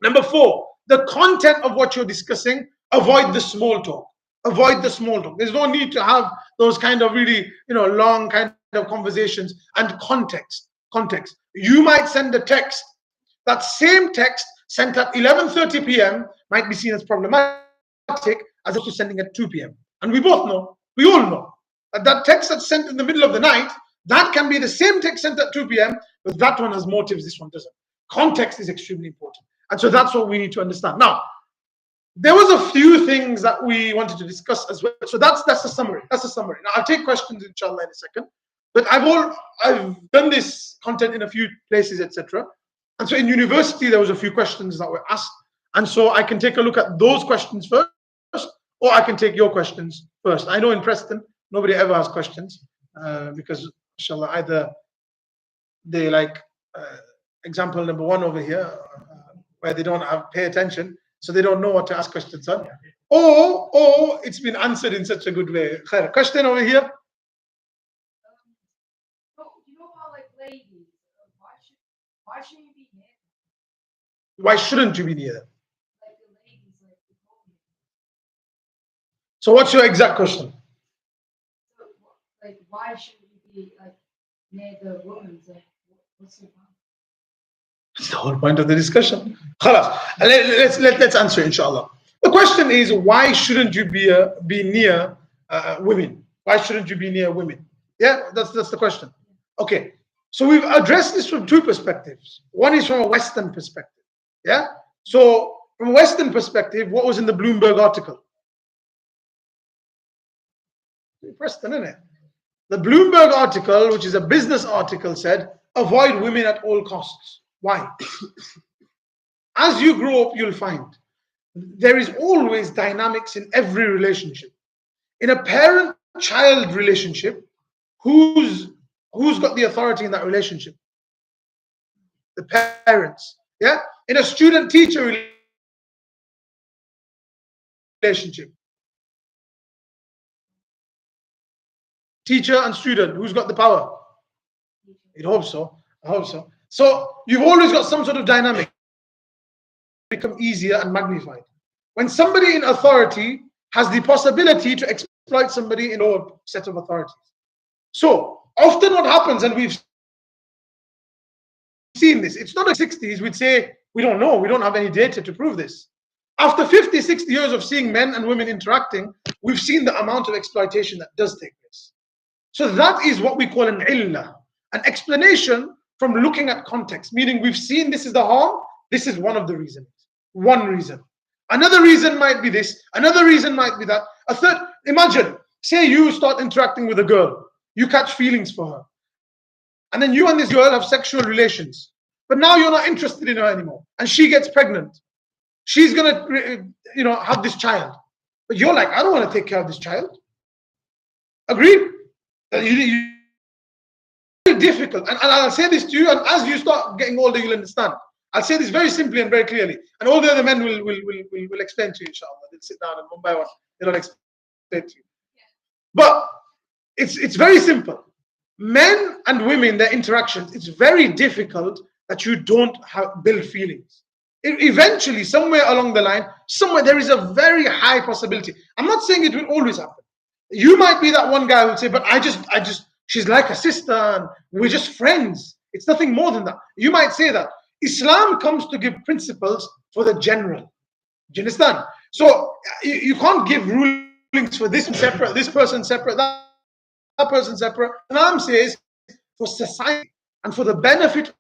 Number 4, the content of what you're discussing, avoid the small talk. Avoid the small talk. There's no need to have those kind of really, long kind of conversations. And context. Context. You might send a text. That same text sent at 11:30 p.m. might be seen as problematic as opposed to sending at 2 p.m. And we both know, we all know, that text that's sent in the middle of the night, that can be the same text sent at 2 p.m., but that one has motives, this one doesn't. Context is extremely important. And so that's what we need to understand. Now, there was a few things that we wanted to discuss as well. So that's the summary. That's the summary. Now I'll take questions inshallah in a second. But I've done this content in a few places, etc. And so in university there was a few questions that were asked. And so I can take a look at those questions first, or I can take your questions first. I know in Preston nobody ever asks questions because inshallah either they like example number 1 over here where they don't pay attention. So they don't know what to ask questions on. Or it's been answered in such a good way. Question over here. You know how like ladies, why shouldn't you be near them? Why shouldn't you be near them? Like the ladies, like the women. So what's your exact question? So, like, why shouldn't you be like near the women? Like, what's the problem? That's the whole point of the discussion. Let's answer it, inshallah. The question is, why shouldn't you be near women? Why shouldn't you be near women? Yeah, that's the question. Okay, so we've addressed this from 2 perspectives. One is from a Western perspective. Yeah, so from a Western perspective, what was in the Bloomberg article? Preston, isn't it? The Bloomberg article, which is a business article, said avoid women at all costs. Why? As you grow up, you'll find there is always dynamics in every relationship. In a parent-child relationship, who's got the authority in that relationship? The parents. Yeah? In a student-teacher relationship, teacher and student, who's got the power? I hope so. I hope so. So you've always got some sort of dynamic become easier and magnified. When somebody in authority has the possibility to exploit somebody in a set of authorities. So often what happens, and we've seen this, it's not in the 60s, we'd say, we don't know, we don't have any data to prove this. After 50, 60 years of seeing men and women interacting, we've seen the amount of exploitation that does take place. So that is what we call an illah. an explanation from looking at context, meaning we've seen this is the harm, this is one of the reasons. One reason. Another reason might be this, another reason might be that. A third, imagine, say you start interacting with a girl, you catch feelings for her, and then you and this girl have sexual relations, but now you're not interested in her anymore, and she gets pregnant. She's gonna, have this child, but you're like, I don't want to take care of this child. Agreed? Very difficult, and I'll say this to you, and as you start getting older, you'll understand. I'll say this very simply and very clearly, and all the other men will explain to you, inshallah. They'll sit down and one by one, they'll explain to you. But it's very simple. Men and women, their interactions, it's very difficult that you don't build feelings. Eventually, somewhere along the line, somewhere there is a very high possibility. I'm not saying it will always happen. You might be that one guy who will say, but I just, she's like a sister and we're just friends. It's nothing more than that. You might say that. Islam comes to give principles for the general. Do you understand? So you can't give rulings for this separate, this person separate, that person separate. Islam says for society and for the benefit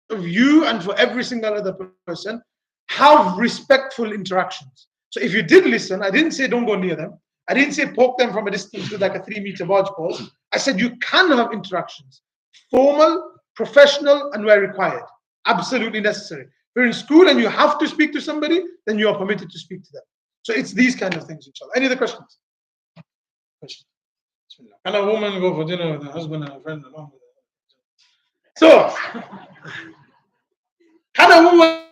of you and for every single other person, have respectful interactions. So if you did listen, I didn't say don't go near them. I didn't say poke them from a distance with like a 3-meter barge pole. I said you can have interactions, formal, professional, and where required. Absolutely necessary. If you're in school and you have to speak to somebody, then you are permitted to speak to them. So it's these kind of things, inshallah. Any other questions? Can a woman go for dinner with her husband and a friend along with her? So, can a woman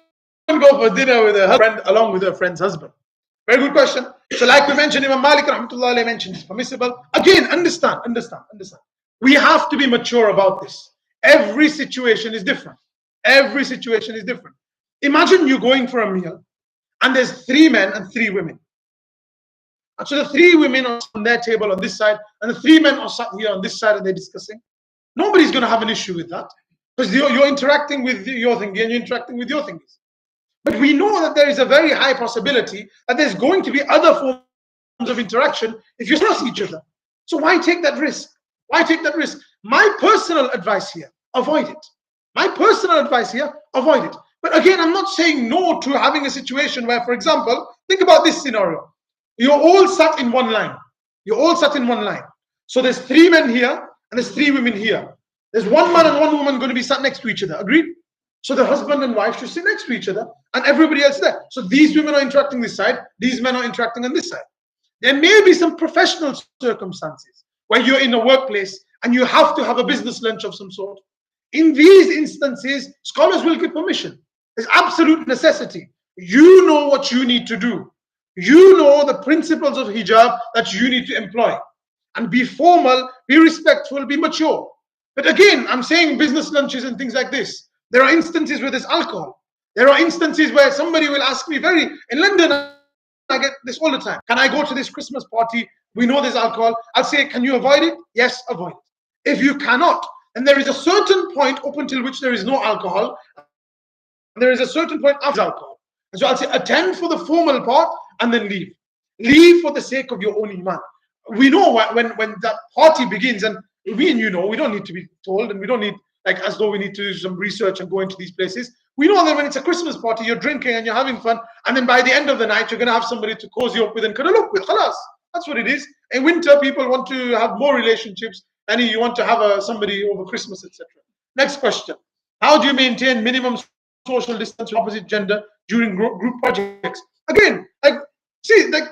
go for dinner with her friend along with her friend's husband? Very good question. So like we mentioned, Imam Malik rahmatullah alayhi mentioned it's permissible. Again, understand. We have to be mature about this. Every situation is different. Every situation is different. Imagine you going for a meal and there's 3 men and 3 women. And so the 3 women are on their table on this side and the 3 men are sat here on this side and they're discussing. Nobody's going to have an issue with that because you're interacting with your thingy and you're interacting with your thingies. But we know that there is a very high possibility that there's going to be other forms of interaction if you trust each other. So why take that risk? Why take that risk? My personal advice here, avoid it. My personal advice here, avoid it. But again, I'm not saying no to having a situation where, for example, think about this scenario. You're all sat in one line. You're all sat in one line. So there's 3 men here and there's 3 women here. There's 1 man and 1 woman going to be sat next to each other. Agreed? So the husband and wife should sit next to each other and everybody else there. So these women are interacting this side, these men are interacting on this side. There may be some professional circumstances where you're in a workplace and you have to have a business lunch of some sort. In these instances, scholars will give permission. It's absolute necessity. You know what you need to do. You know the principles of hijab that you need to employ. And be formal, be respectful, be mature. But again, I'm saying business lunches and things like this. There are instances where there's alcohol. There are instances where somebody will ask me in London, I get this all the time. Can I go to this Christmas party? We know there's alcohol. I'll say, can you avoid it? Yes, avoid it. If you cannot, and there is a certain point up until which there is no alcohol, there is a certain point after alcohol. And so I'll say, attend for the formal part and then leave. Leave for the sake of your own iman. We know when that party begins, and we and you know, we don't need to be told, and we don't need, like, as though we need to do some research and go into these places. We know that when it's a Christmas party, you're drinking and you're having fun, and then by the end of the night, you're going to have somebody to cozy up with and cuddle up with. Khalas. That's what it is. In winter, people want to have more relationships, and you want to have somebody over Christmas, etc. Next question. How do you maintain minimum social distance with opposite gender during group projects? Again,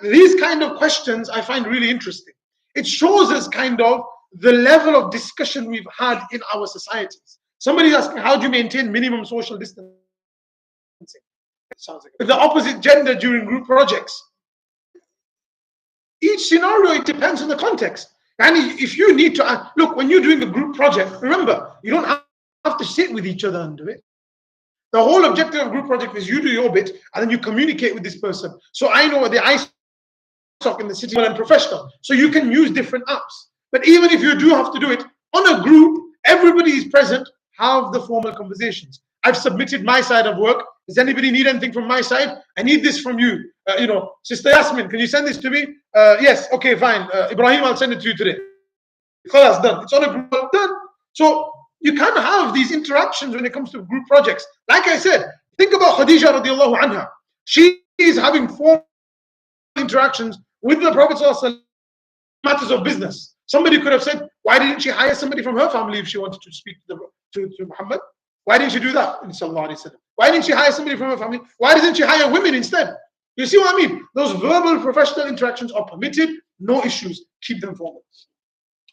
these kind of questions I find really interesting. It shows us kind of the level of discussion we've had in our societies. Somebody's asking, how do you maintain minimum social distancing? Sounds like the opposite gender during group projects. Each scenario, it depends on the context. And if you need to, look, when you're doing a group project, remember, you don't have to sit with each other and do it. The whole objective of group project is you do your bit and then you communicate with this person. So I know the ice talk in the city and professional. So you can use different apps. But even if you do have to do it on a group, everybody is present, have the formal conversations. I've submitted my side of work. Does anybody need anything from my side? I need this from you. Sister Yasmin, can you send this to me? Yes, okay, fine. Ibrahim, I'll send it to you today. Khalas, done. It's on a group, done. So You can't have these interactions when it comes to group projects. Like I said, think about Khadija radiallahu anha. She is having formal interactions with the Prophet ﷺ, matters of business. Somebody could have said, why didn't she hire somebody from her family if she wanted to speak to Muhammad? Why didn't she do that? Why didn't she hire somebody from her family? Why didn't she hire women instead? You see what I mean? Those verbal professional interactions are permitted, no issues. Keep them formal.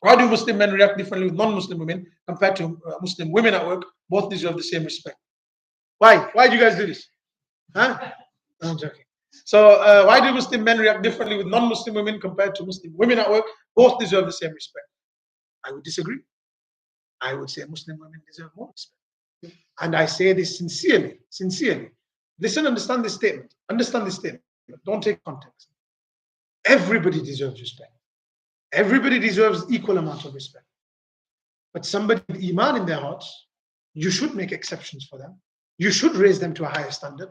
Why do Muslim men react differently with non-Muslim women compared to Muslim women at work? Both deserve the same respect. Why? Why do you guys do this? Huh? No, I'm joking. So why do Muslim men react differently with non-Muslim women compared to Muslim women at work? Both deserve the same respect. I would disagree. I would say Muslim women deserve more respect. And I say this sincerely, sincerely. Listen, understand this statement. Understand this statement. Don't take context. Everybody deserves respect. Everybody deserves equal amount of respect. But somebody with Iman in their hearts, you should make exceptions for them. You should raise them to a higher standard.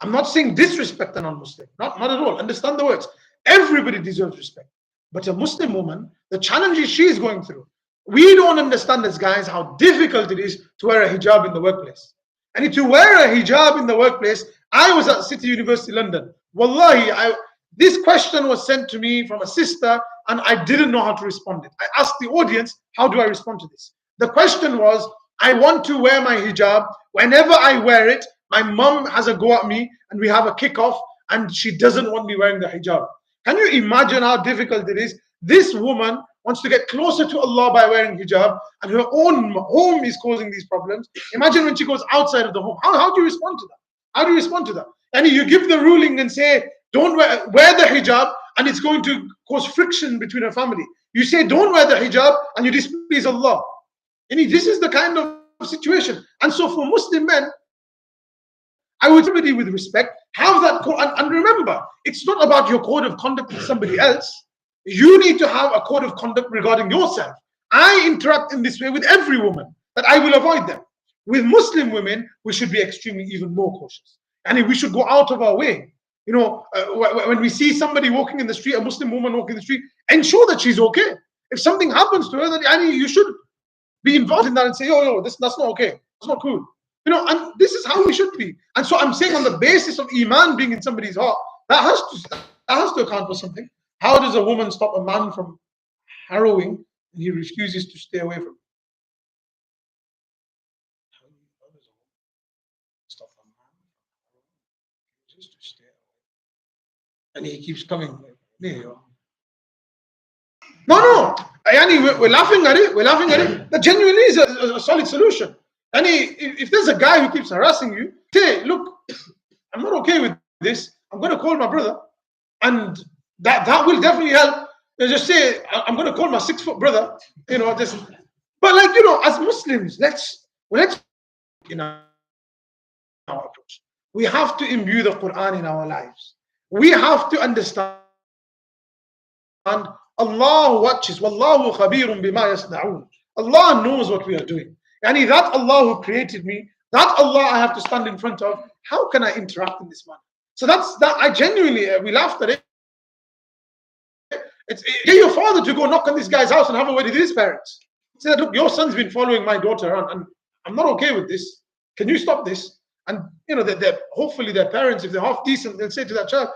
I'm not saying disrespect a non-Muslim. Not at all. Understand the words. Everybody deserves respect. But a Muslim woman, the challenges she is going through, we don't understand as guys how difficult it is to wear a hijab in the workplace. And to wear a hijab in the workplace, I was at City University, London. Wallahi, this question was sent to me from a sister and I didn't know how to respond to it. I asked the audience, how do I respond to this? The question was, I want to wear my hijab. Whenever I wear it, my mom has a go at me and we have a kickoff and she doesn't want me wearing the hijab. Can you imagine how difficult it is? This woman wants to get closer to Allah by wearing hijab and her own home is causing these problems. Imagine when she goes outside of the home. How do you respond to that? How do you respond to that? And you give the ruling and say, don't wear the hijab and it's going to cause friction between her family. You say, don't wear the hijab and you displease Allah. And this is the kind of situation. And so for Muslim men, I would somebody with respect, have that code. And remember, it's not about your code of conduct with somebody else. You need to have a code of conduct regarding yourself. I interact in this way with every woman, that I will avoid them. With Muslim women, we should be extremely even more cautious. And we should go out of our way. You know, when we see somebody walking in the street, a Muslim woman walking in the street, ensure that she's okay. If something happens to her, then you should be involved in that and say, yo, that's not okay. That's not cool. You know, and this is how we should be. And so I'm saying on the basis of Iman being in somebody's heart, that has to account for something. How does a woman stop a man from harrowing and he refuses to stay away from it? How does a woman stop a man from harrowing and refuses to stay away? And he keeps coming. There you go. No. We're laughing at it. We're laughing at it. That genuinely is a solid solution. And if there's a guy who keeps harassing you, say, look, I'm not okay with this. I'm going to call my brother. And that will definitely help. You just say, I'm going to call my 6-foot brother. You know, just. But like, you know, as Muslims, let's in our approach. We have to imbue the Quran in our lives. We have to understand Allah watches. Wallahu khabirun bima yasna'un. Allah knows what we are doing. And that Allah who created me, that Allah I have to stand in front of, how can I interact in this manner? So that's that. I genuinely, we laughed at it. Get your father to go knock on this guy's house and have a word with his parents. Say, look, your son's been following my daughter around and I'm not okay with this. Can you stop this? And you know, hopefully their parents, if they're half decent, they'll say to that child,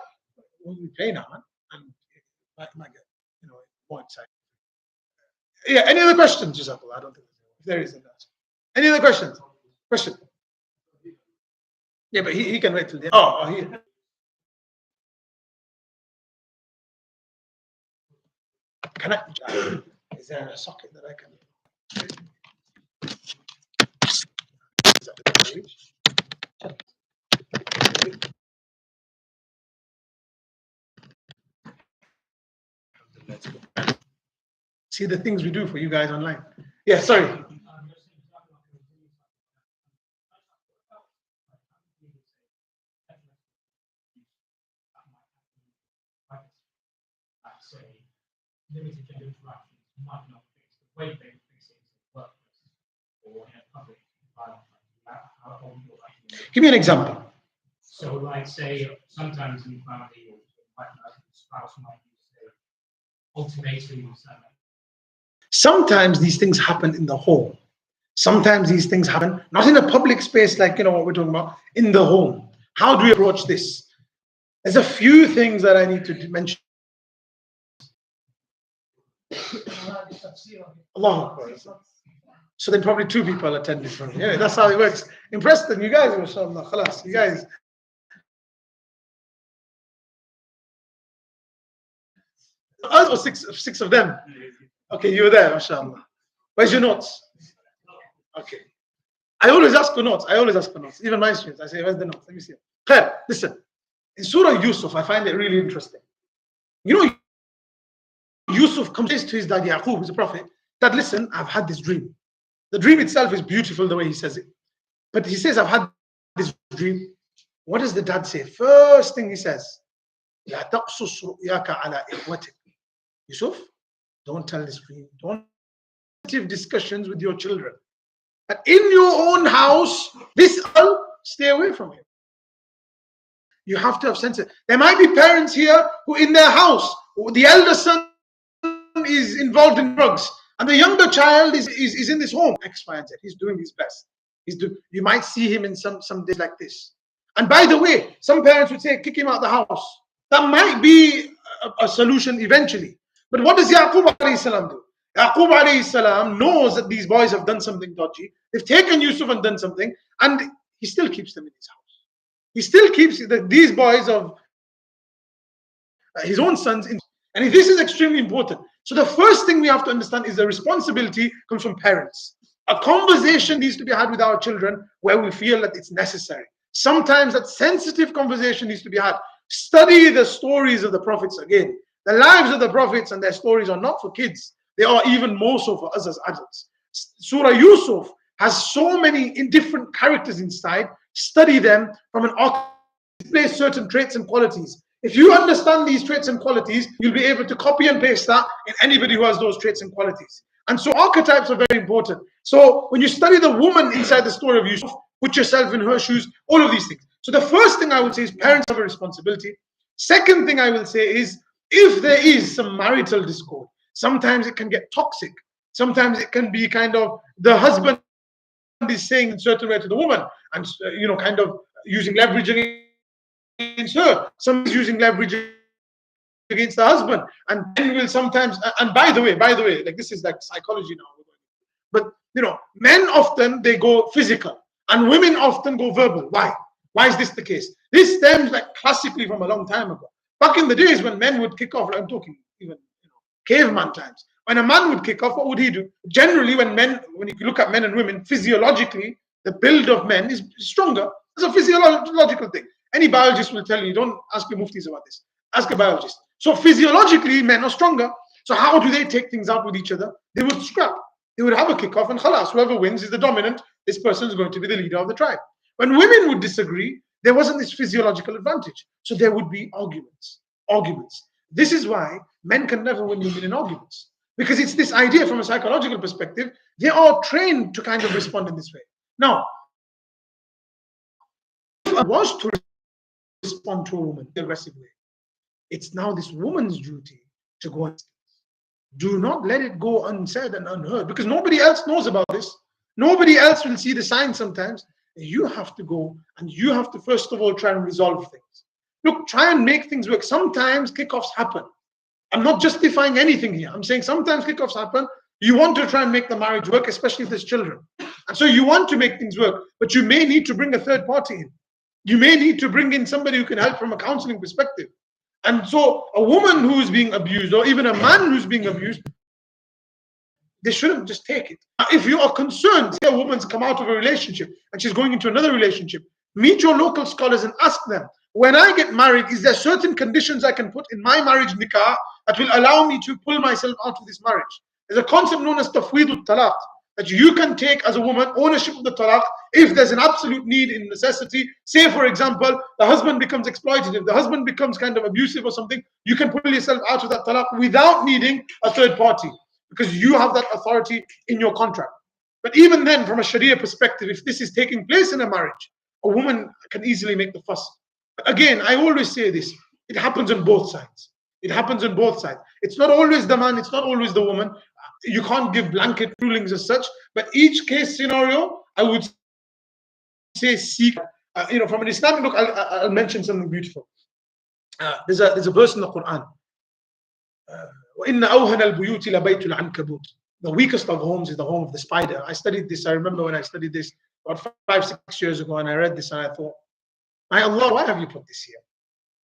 "Well, we play now, man." And might get, you know, more excited. Yeah. Any other questions, Jazakul? I don't think there is. Any other questions? Question? Yeah, but he can wait till the end. Oh, he. Can I? Is there a socket that I can? Is that the reach? See the things we do for you guys online. Yeah, sorry. Limited gender interactions might not fix the way they fix it in the workplace or in a public environment. Give me an example. So, like, say, sometimes in family or spouse might use ultimatums. Sometimes these things happen in the home. Sometimes these things happen, not in a public space like what we're talking about, in the home. How do we approach this? There's a few things that I need to mention. Allahu Akbar. So then probably two people attended from me. Yeah, that's how it works. Impressed them, you guys, mashallah, khalas, you guys. Us or six of them? Okay, you were there, mashallah. Where's your notes? Okay. I always ask for notes. Even my students, I say, where's the notes? Let me see. Okay, listen. In Surah Yusuf, I find it really interesting. Yusuf comes to his dad Yaqub, who's a prophet, that listen, I've had this dream. The dream itself is beautiful the way he says it. But he says, I've had this dream. What does the dad say? First thing he says, لا تقصص رؤياك على إخوتك. Yusuf, don't tell this dream. Don't have discussions with your children. And in your own house, this stay away from him. You have to have sense. There might be parents here who in their house, the elder son is involved in drugs, and the younger child is in this home. X, Y, and Z. He's doing his best. You might see him in some days like this. And by the way, some parents would say, kick him out of the house. That might be a solution eventually. But what does Yaqub alayhi salam do? Yaqub alayhi salam knows that these boys have done something dodgy. They've taken Yusuf and done something, and he still keeps them in his house. He still keeps these boys of his own sons in. And this is extremely important. So the first thing we have to understand is the responsibility comes from parents. A conversation needs to be had with our children where we feel that it's necessary. Sometimes that sensitive conversation needs to be had. Study the stories of the prophets again. The lives of the prophets and their stories are not for kids. They are even more so for us as adults. Surah Yusuf has so many different characters inside. Study them from an archetype. Display certain traits and qualities. If you understand these traits and qualities, you'll be able to copy and paste that in anybody who has those traits and qualities. And so archetypes are very important. So when you study the woman inside the story of Yusuf, put yourself in her shoes, all of these things. So the first thing I would say is parents have a responsibility. Second thing I will say is, if there is some marital discord, sometimes it can get toxic. Sometimes it can be kind of the husband is saying in a certain way to the woman and kind of using leverage against her. Some is using leverage against the husband, and men will sometimes. And by the way, like this is like psychology now. But men often they go physical, and women often go verbal. Why? Why is this the case? This stems like classically from a long time ago. Back in the days when men would kick off, I'm talking even caveman times. When a man would kick off, what would he do? Generally, when you look at men and women, physiologically, the build of men is stronger. It's a physiological thing. Any biologist will tell you, don't ask your muftis about this. Ask a biologist. So physiologically, men are stronger. So how do they take things out with each other? They would scrap. They would have a kickoff and khalas. Whoever wins is the dominant. This person is going to be the leader of the tribe. When women would disagree, there wasn't this physiological advantage. So there would be arguments. This is why men can never win women in arguments. Because it's this idea from a psychological perspective, they are trained to kind of respond in this way. Now, if I was to respond to a woman aggressively, it's now this woman's duty to go and do not let it go unsaid and unheard, because nobody else knows about this. Nobody else will see the signs sometimes. You have to go and you have to first of all try and resolve things. Look, try and make things work. Sometimes kickoffs happen. I'm not justifying anything here. I'm saying sometimes kickoffs happen. You want to try and make the marriage work, especially if there's children. And so you want to make things work, but you may need to bring a third party in. You may need to bring in somebody who can help from a counseling perspective. And so a woman who is being abused, or even a man who's being abused, they shouldn't just take it. If you are concerned, say a woman's come out of a relationship and she's going into another relationship, meet your local scholars and ask them, when I get married, is there certain conditions I can put in my marriage nikah that will allow me to pull myself out of this marriage? There's a concept known as tafweedut talaq, that you can take as a woman ownership of the talaq if there's an absolute need in necessity. Say, for example, the husband becomes exploitative, the husband becomes kind of abusive or something, you can pull yourself out of that talaq without needing a third party, because you have that authority in your contract. But even then, from a Sharia perspective, if this is taking place in a marriage, a woman can easily make the fuss. But again, I always say this, it happens on both sides. It happens on both sides. It's not always the man, it's not always the woman. you can't give blanket rulings as such, but each case scenario, I would say seek, from an Islamic look, I'll mention something beautiful. There's a verse in the Quran. وَإِنَّ أَوْهَنَ الْبُيُوتِ لَبَيْتُ الْعَنْكَبُوتِ. The weakest of homes is the home of the spider. I studied this. I remember when I studied this about 5-6 years ago, and I read this and I thought, my Allah, why have you put this here?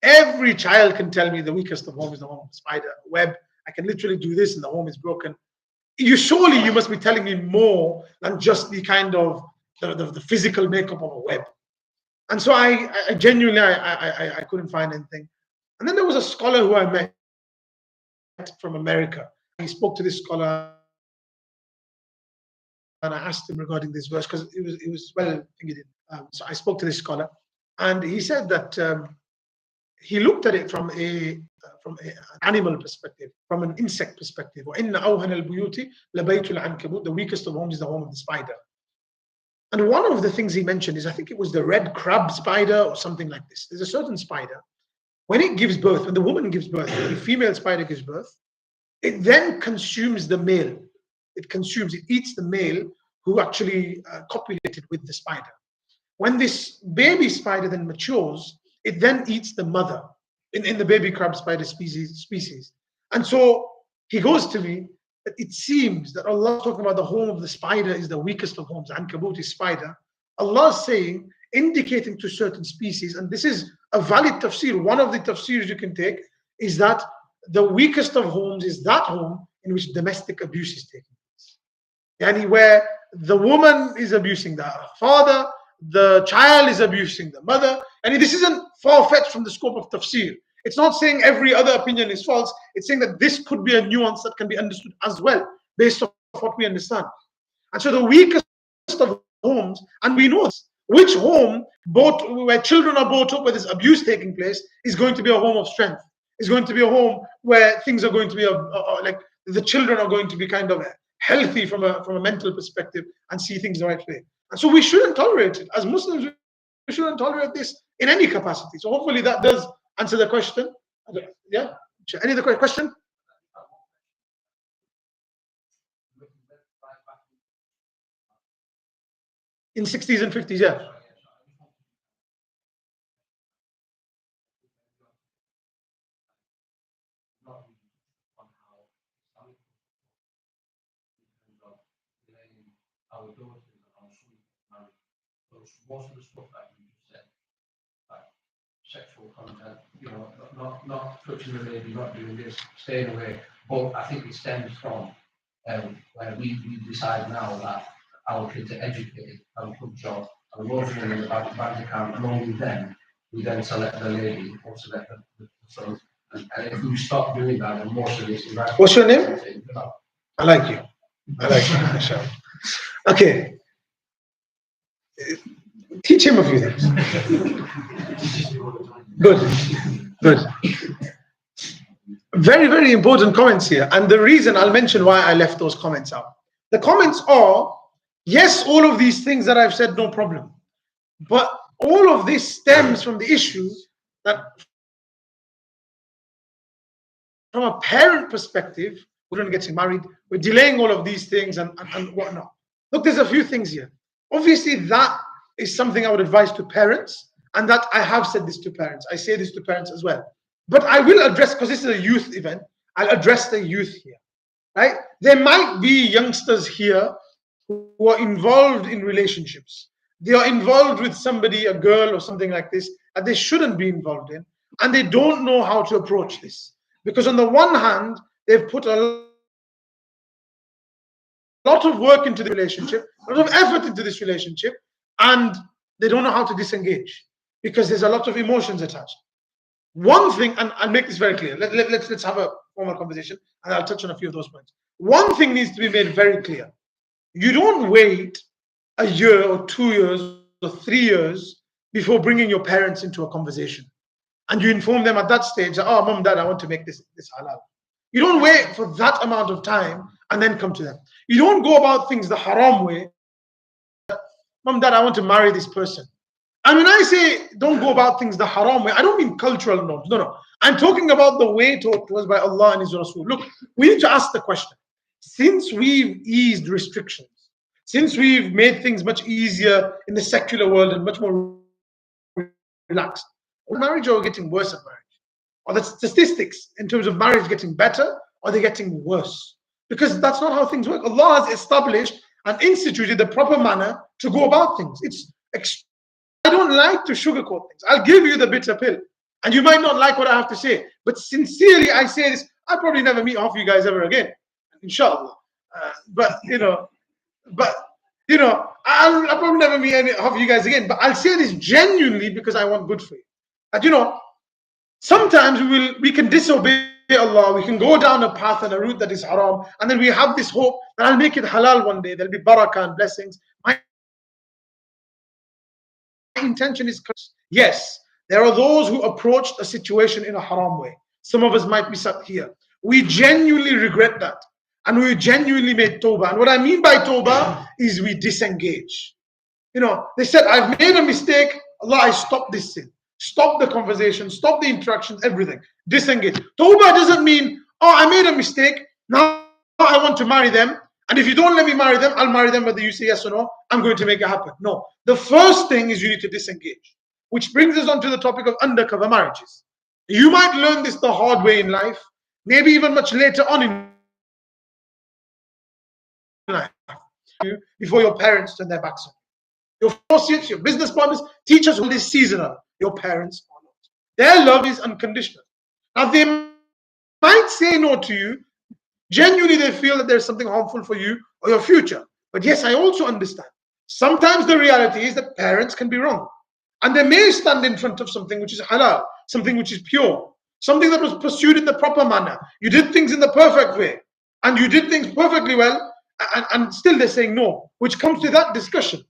Every child can tell me the weakest of home is the home of the spider web. I can literally do this and the home is broken. Surely you must be telling me more than just the kind of the physical makeup of a web. And so I genuinely I couldn't find anything. And then there was a scholar who I met from America. He spoke to this scholar and I asked him regarding this verse because it was well thinking. So I spoke to this scholar and he said that he looked at it from an animal perspective, from an insect perspective. وَإِنَّ أَوْهَنَ الْبُيُوتِ لَبَيْتُ الْعَنْكَبُوتِ. The weakest of homes is the home of the spider. And one of the things he mentioned is, I think it was the red crab spider or something like this. There's a certain spider, when it gives birth, when the woman gives birth, the female spider gives birth, it then consumes the male. It eats the male who actually copulated with the spider. When this baby spider then matures, it then eats the mother in the baby crab spider species. And so he goes to me that it seems that Allah is talking about the home of the spider is the weakest of homes, Ankabut is spider. Allah is saying, indicating to certain species, and this is a valid tafsir. One of the tafsirs you can take is that the weakest of homes is that home in which domestic abuse is taking place. Yani where the woman is abusing the father, the child is abusing the mother. And this isn't far-fetched from the scope of tafsir. It's not saying every other opinion is false. It's saying that this could be a nuance that can be understood as well, based on what we understand. And so the weakest of homes, and we know which home, where children are brought up, where there's abuse taking place, is going to be a home of strength. It's going to be a home where things are going to be like the children are going to be kind of healthy from a mental perspective and see things the right way. And so we shouldn't tolerate it. As Muslims, we shouldn't tolerate this in any capacity. So hopefully that does answer the question. Yeah? Any other question? In 60s and 50s, yeah. Our daughters and our sons married. Most of the stuff that you just said, like sexual content, not touching the lady, not doing this, staying away. But I think it stems from where we decide now that our kids are educated, have a good job, and loads of money in the bank account, and only then we then select the lady or select the son. And if we stop doing that, then most of this is right. What's your name? I like you. Mashallah. Okay. Teach him a few things. Good. Very, very important comments here. And the reason I'll mention why I left those comments out. The comments are, yes, all of these things that I've said, no problem. But all of this stems from the issue that from a parent perspective, we're not getting married, we're delaying all of these things and whatnot. Look, there's a few things here. Obviously, that is something I would advise to parents, and that I have said this to parents. I say this to parents as well. But I will address, because this is a youth event, I'll address the youth here, right? There might be youngsters here who are involved in relationships. They are involved with somebody, a girl or something like this, that they shouldn't be involved in, and they don't know how to approach this. Because on the one hand, they've put a lot of work into the relationship, a lot of effort into this relationship, and they don't know how to disengage because there's a lot of emotions attached. One thing, and I'll make this very clear, let's have a formal conversation and I'll touch on a few of those points. One thing needs to be made very clear. You don't wait a year or 2 years or 3 years before bringing your parents into a conversation. And you inform them at that stage that, oh, mom, dad, I want to make this halal. You don't wait for that amount of time and then come to them. You don't go about things the haram way. Mom, dad, I want to marry this person. And when I say don't go about things the haram way, I don't mean cultural norms. No. I'm talking about the way towards by Allah and His Rasul. Look, we need to ask the question. since we've eased restrictions, since we've made things much easier in the secular world and much more relaxed, marriage are getting worse at marriage? Or the statistics in terms of marriage getting better, or they're getting worse? Because that's not how things work. Allah has established and instituted the proper manner to go about things. I don't like to sugarcoat things. I'll give you the bitter pill, and you might not like what I have to say, but sincerely I say this. I'll probably never meet half of you guys ever again, inshallah. But I'll probably never meet any half of you guys again. But I'll say this genuinely because I want good for you. And sometimes we can disobey Allah, we can go down a path and a route that is haram, and then we have this hope that I'll make it halal one day. There'll be barakah and blessings. My intention is, yes, there are those who approached a situation in a haram way. Some of us might be sat here. We genuinely regret that, and we genuinely made tawbah. And what I mean by tawbah is we disengage. They said, I've made a mistake. Allah, I stop this sin. Stop the conversation, stop the interactions, everything. Disengage. Tawbah doesn't mean, oh, I made a mistake, now I want to marry them, and if you don't let me marry them, I'll marry them whether you say yes or no. I'm going to make it happen. No. The first thing is you need to disengage, which brings us on to the topic of undercover marriages. You might learn this the hard way in life, maybe even much later on in life, before your parents turn their backs on you. Your associates, your business partners, teachers, all this seasonal. Your parents are not. Their love is unconditional. Now they might say no to you. Genuinely, they feel that there's something harmful for you or your future. But yes, I also understand. Sometimes the reality is that parents can be wrong. And they may stand in front of something which is halal, something which is pure, something that was pursued in the proper manner. You did things in the perfect way. And you did things perfectly well. And still they're saying no, which comes to that discussion.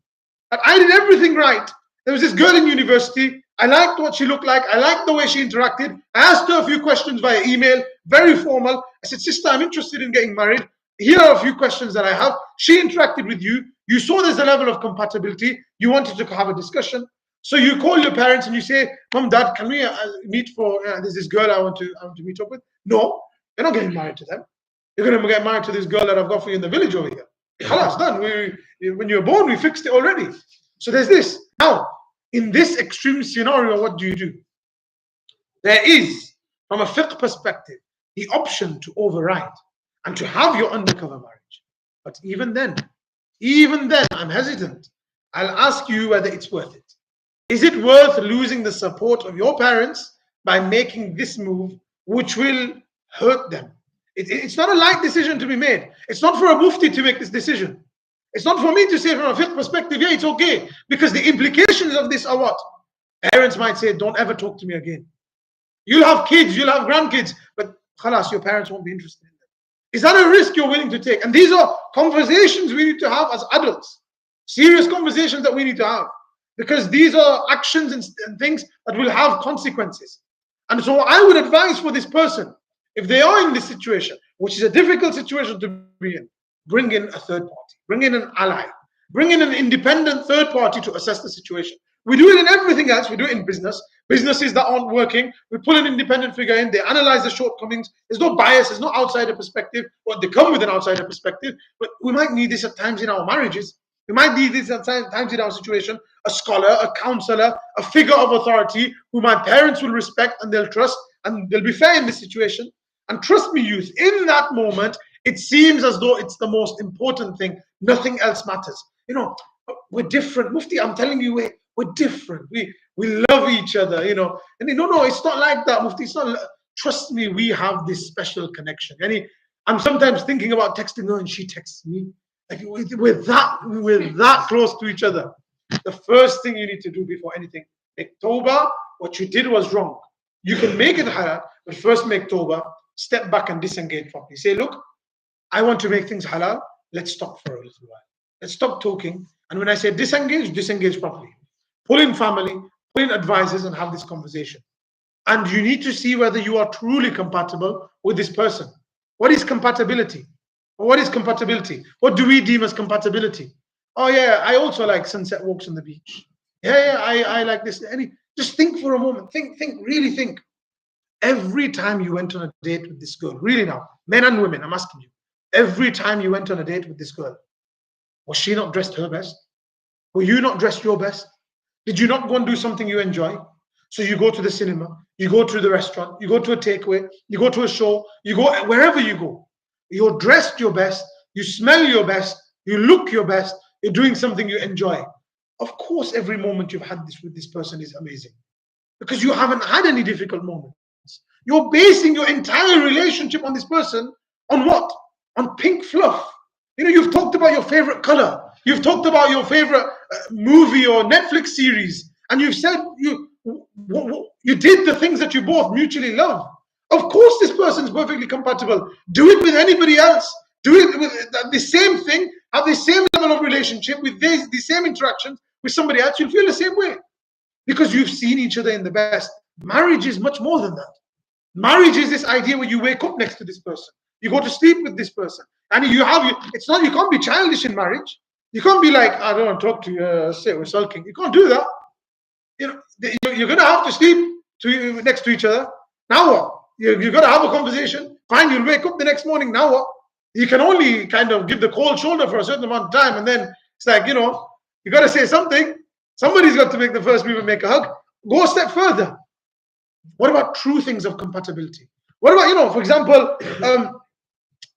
That I did everything right. There was this girl in university. I liked what she looked like. I liked the way she interacted. I asked her a few questions via email, very formal. I said, sister, I'm interested in getting married. Here are a few questions that I have. She interacted with you. You saw there's a level of compatibility. You wanted to have a discussion. So you call your parents and you say, Mom, Dad, can we meet for, there's this girl I want to meet up with? No, you're not getting married to them. You're going to get married to this girl that I've got for you in the village over here. Khalas, done. When you were born, we fixed it already. So there's this. Now, in this extreme scenario, what do? There is, from a fiqh perspective, the option to override and to have your undercover marriage. But even then, I'm hesitant. I'll ask you whether it's worth it. Is it worth losing the support of your parents by making this move, which will hurt them? It's not a light decision to be made. It's not for a mufti to make this decision. It's not for me to say from a fiqh perspective, yeah, it's okay. Because the implications of this are what? Parents might say, don't ever talk to me again. You'll have kids, you'll have grandkids, but khalas, your parents won't be interested in them. Is that a risk you're willing to take? And these are conversations we need to have as adults. Serious conversations that we need to have. Because these are actions and things that will have consequences. And so I would advise for this person, if they are in this situation, which is a difficult situation to be in, bring in a third party, bring in an ally, bring in an independent third party to assess the situation. We do it in everything else. We do it in business. Businesses that aren't working, we pull an independent figure in, they analyze the shortcomings. There's no bias, there's no outsider perspective, or they come with an outsider perspective. But we might need this at times in our marriages. We might need this at times in our situation. A scholar, a counselor, a figure of authority who my parents will respect and they'll trust, and they'll be fair in this situation. And trust me, youth, in that moment, it seems as though it's the most important thing. Nothing else matters. We're different. Mufti, I'm telling you, we're different. We love each other, And no, it's not like that, Mufti. It's not. Trust me, we have this special connection. I'm sometimes thinking about texting her and she texts me. Like we're that close to each other. The first thing you need to do before anything, make tawbah. What you did was wrong. You can make it halal, but first make tawbah. Step back and disengage properly. Say, look, I want to make things halal. Let's stop for a little while. Let's stop talking. And when I say disengage properly. Pull in family, pull in advisors and have this conversation. And you need to see whether you are truly compatible with this person. What is compatibility? What is compatibility? What do we deem as compatibility? Oh yeah, I also like sunset walks on the beach. Yeah, I like this. Just think for a moment. Really think. Every time you went on a date with this girl, really now, men and women, I'm asking you, every time you went on a date with this girl, was she not dressed her best? Were you not dressed your best? Did you not go and do something you enjoy? So you go to the cinema, you go to the restaurant, you go to a takeaway, you go to a show, you go wherever you go. You're dressed your best, you smell your best, you look your best, you're doing something you enjoy. Of course, every moment you've had this with this person is amazing because you haven't had any difficult moments. You're basing your entire relationship on this person on what? On pink fluff. You've talked about your favorite color. You've talked about your favorite movie or Netflix series, and you've said you did the things that you both mutually love. Of course, this person is perfectly compatible. Do it with anybody else. Do it with the same thing. Have the same level of relationship with the same interactions with somebody else. You'll feel the same way because you've seen each other in the best. Marriage is much more than that. Marriage is this idea where you wake up next to this person, you go to sleep with this person, and you can't be childish in marriage. You can't be like, I don't want to talk to you, say we're sulking. You can't do that. You're gonna have to sleep next to each other. Now what? You're gonna have a conversation. Fine, you'll wake up the next morning. Now what? You can only kind of give the cold shoulder for a certain amount of time, and then it's like, you gotta say something. Somebody's got to make the first move and make a hug. Go a step further. What about true things of compatibility? What about, for example,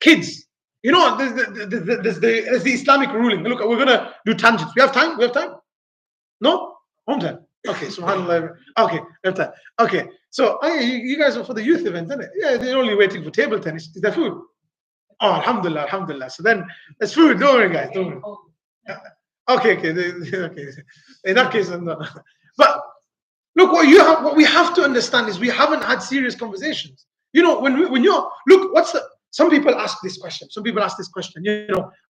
kids? There's the Islamic ruling. Look, we're gonna do tangents. We have time? No? Home time. Okay, subhanAllah. Okay, we have time. Okay, so you guys are for the youth event, isn't it? Yeah, they're only waiting for table tennis. Is there food? Oh, alhamdulillah. So then there's food. Don't worry, guys. Don't worry. Okay. In that case, I'm not. But look, what we have to understand is we haven't had serious conversations. When you're look, some people ask this question.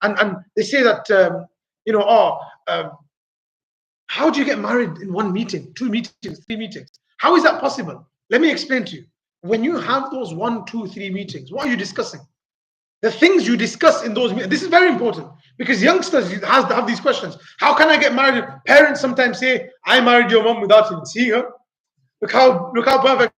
And they say that how do you get married in one meeting, 2 meetings, 3 meetings? How is that possible? Let me explain to you. When you have those 1, 2, 3 meetings, what are you discussing? The things you discuss in those meetings. This is very important because youngsters have these questions. How can I get married? Parents sometimes say, I married your mom without even seeing her. Look how perfect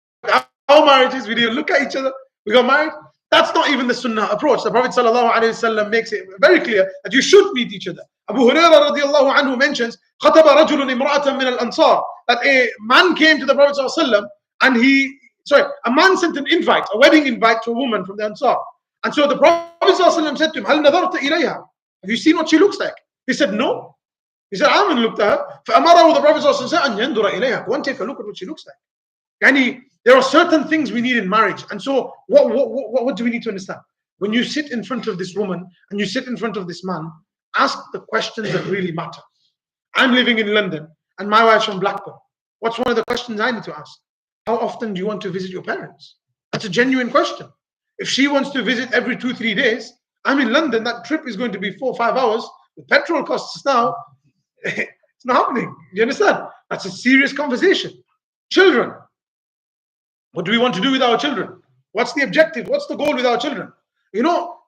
our marriage is. We didn't look at each other. We got married. That's not even the Sunnah approach. The Prophet ﷺ makes it very clear that you should meet each other. Abu Hurairah radiallahu anhu mentions, خَطَبَ رَجُلٌ إِمْرَأَةً مِنَ الْأَنصَارِ, that a man came to the Prophet ﷺ and a man sent an invite, a wedding invite to a woman from the Ansar. And so the Prophet ﷺ said to him, هَلْ نَظَرْتَ إِلَيْهَا? Have you seen what she looks like? He said, no. He said, I haven't looked at her. فَأَمَرَهُ, the Prophet ﷺ said, أَنْ يَنْظُرَ إِلَيْهَا. Go and take a look at what she looks like. There are certain things we need in marriage. And so what do we need to understand? When you sit in front of this woman and you sit in front of this man, ask the questions that really matter. I'm living in London and my wife's from Blackburn. What's one of the questions I need to ask? How often do you want to visit your parents? That's a genuine question. If she wants to visit every 2-3 days, I'm in London, that trip is going to be 4-5 hours. The petrol costs now, it's not happening. You understand? That's a serious conversation. Children. What do we want to do with our children? What's the objective? What's the goal with our children?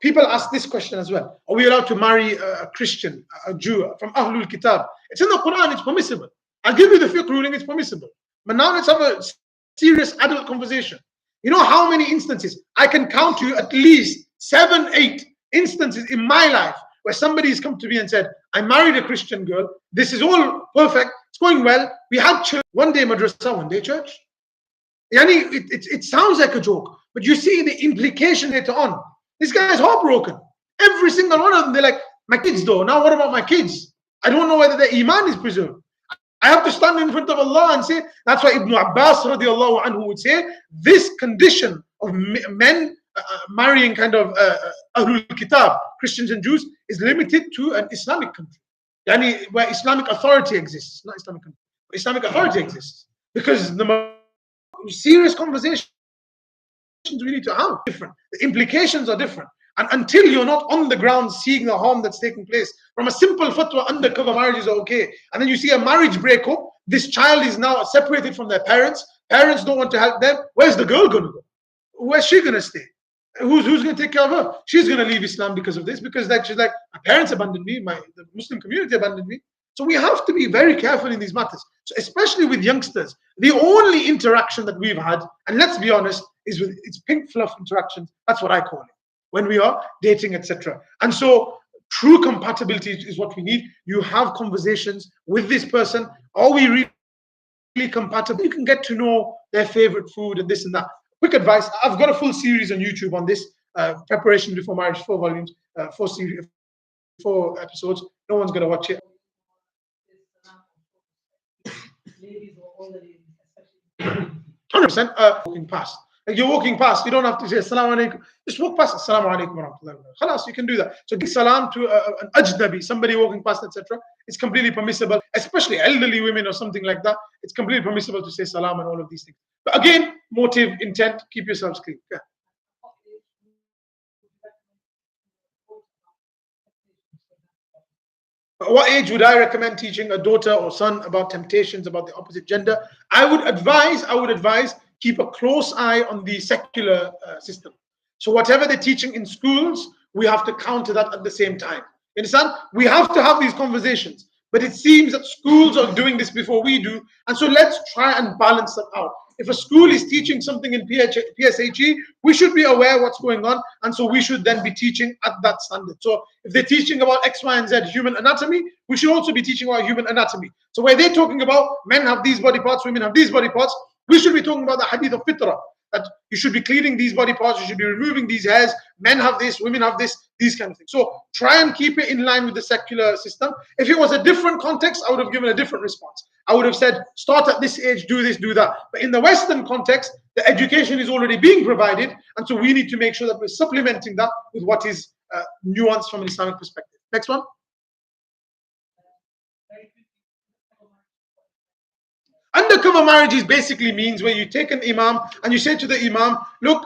People ask this question as well. Are we allowed to marry a Christian, a Jew from Ahlul Kitab? It's in the Quran, it's permissible. I'll give you the fiqh ruling, it's permissible. But now let's have a serious adult conversation. How many instances? I can count to you at least 7, 8 instances in my life where somebody has come to me and said, I married a Christian girl. This is all perfect. It's going well. We had church. One day madrasa, one day church. It sounds like a joke, but you see the implication later on. This guy is heartbroken. Every single one of them, they're like, my kids though. Now what about my kids? I don't know whether their iman is preserved. I have to stand in front of Allah and say, that's why Ibn Abbas radiallahu anhu would say, this condition of men marrying kind of Ahlul Kitab, Christians and Jews, is limited to an Islamic country. Where Islamic authority exists, not Islamic country, but Islamic authority exists. Because the serious conversations we need to have different. The implications are different. And until you're not on the ground seeing the harm that's taking place, from a simple fatwa, undercover marriages are okay. And then you see a marriage breakup, this child is now separated from their parents. Parents don't want to help them. Where's the girl going to go? Where's she going to stay? Who's going to take care of her? She's going to leave Islam because of this, because she's like, my parents abandoned me, the Muslim community abandoned me. So we have to be very careful in these matters. So especially with youngsters, the only interaction that we've had, and let's be honest, is with it's pink fluff interactions. That's what I call it. when we are dating, etc. And so true compatibility is what we need. You have conversations with this person. Are we really compatible? You can get to know their favorite food and this and that. Quick advice: I've got a full series on YouTube on this, preparation before marriage, 4 volumes, 4 episodes. No one's going to watch it. Ladies or older ladies, especially. 100%. Walking past. Like you're walking past, you don't have to say Assalamu alaikum. Just walk past. Assalamu alaikum wa rahmatullahi wa barakatuh. Khalas, you can do that. So give salam to an ajnabi, somebody walking past, etc. It's completely permissible, especially elderly women or something like that. It's completely permissible to say salam and all of these things. But again, motive, intent, keep yourselves clean. Yeah. At what age would I recommend teaching a daughter or son about temptations about the opposite gender? I would advise keep a close eye on the secular system. So whatever they're teaching in schools, we have to counter that at the same time. You understand? We have to have these conversations. But it seems that schools are doing this before we do. And so let's try and balance that out. If a school is teaching something in PSHE, we should be aware what's going on. And so we should then be teaching at that standard. So if they're teaching about X, Y, and Z human anatomy, we should also be teaching about human anatomy. So where they're talking about men have these body parts, women have these body parts, we should be talking about the hadith of fitrah, that you should be cleaning these body parts, you should be removing these hairs, men have this, women have this, these kind of things. So try and keep it in line with the secular system. If it was a different context, I would have given a different response. I would have said, start at this age, do this, do that. But in the Western context, the education is already being provided, and so we need to make sure that we're supplementing that with what is nuanced from an Islamic perspective. Next one. Undercover marriages basically means where you take an imam and you say to the imam, look,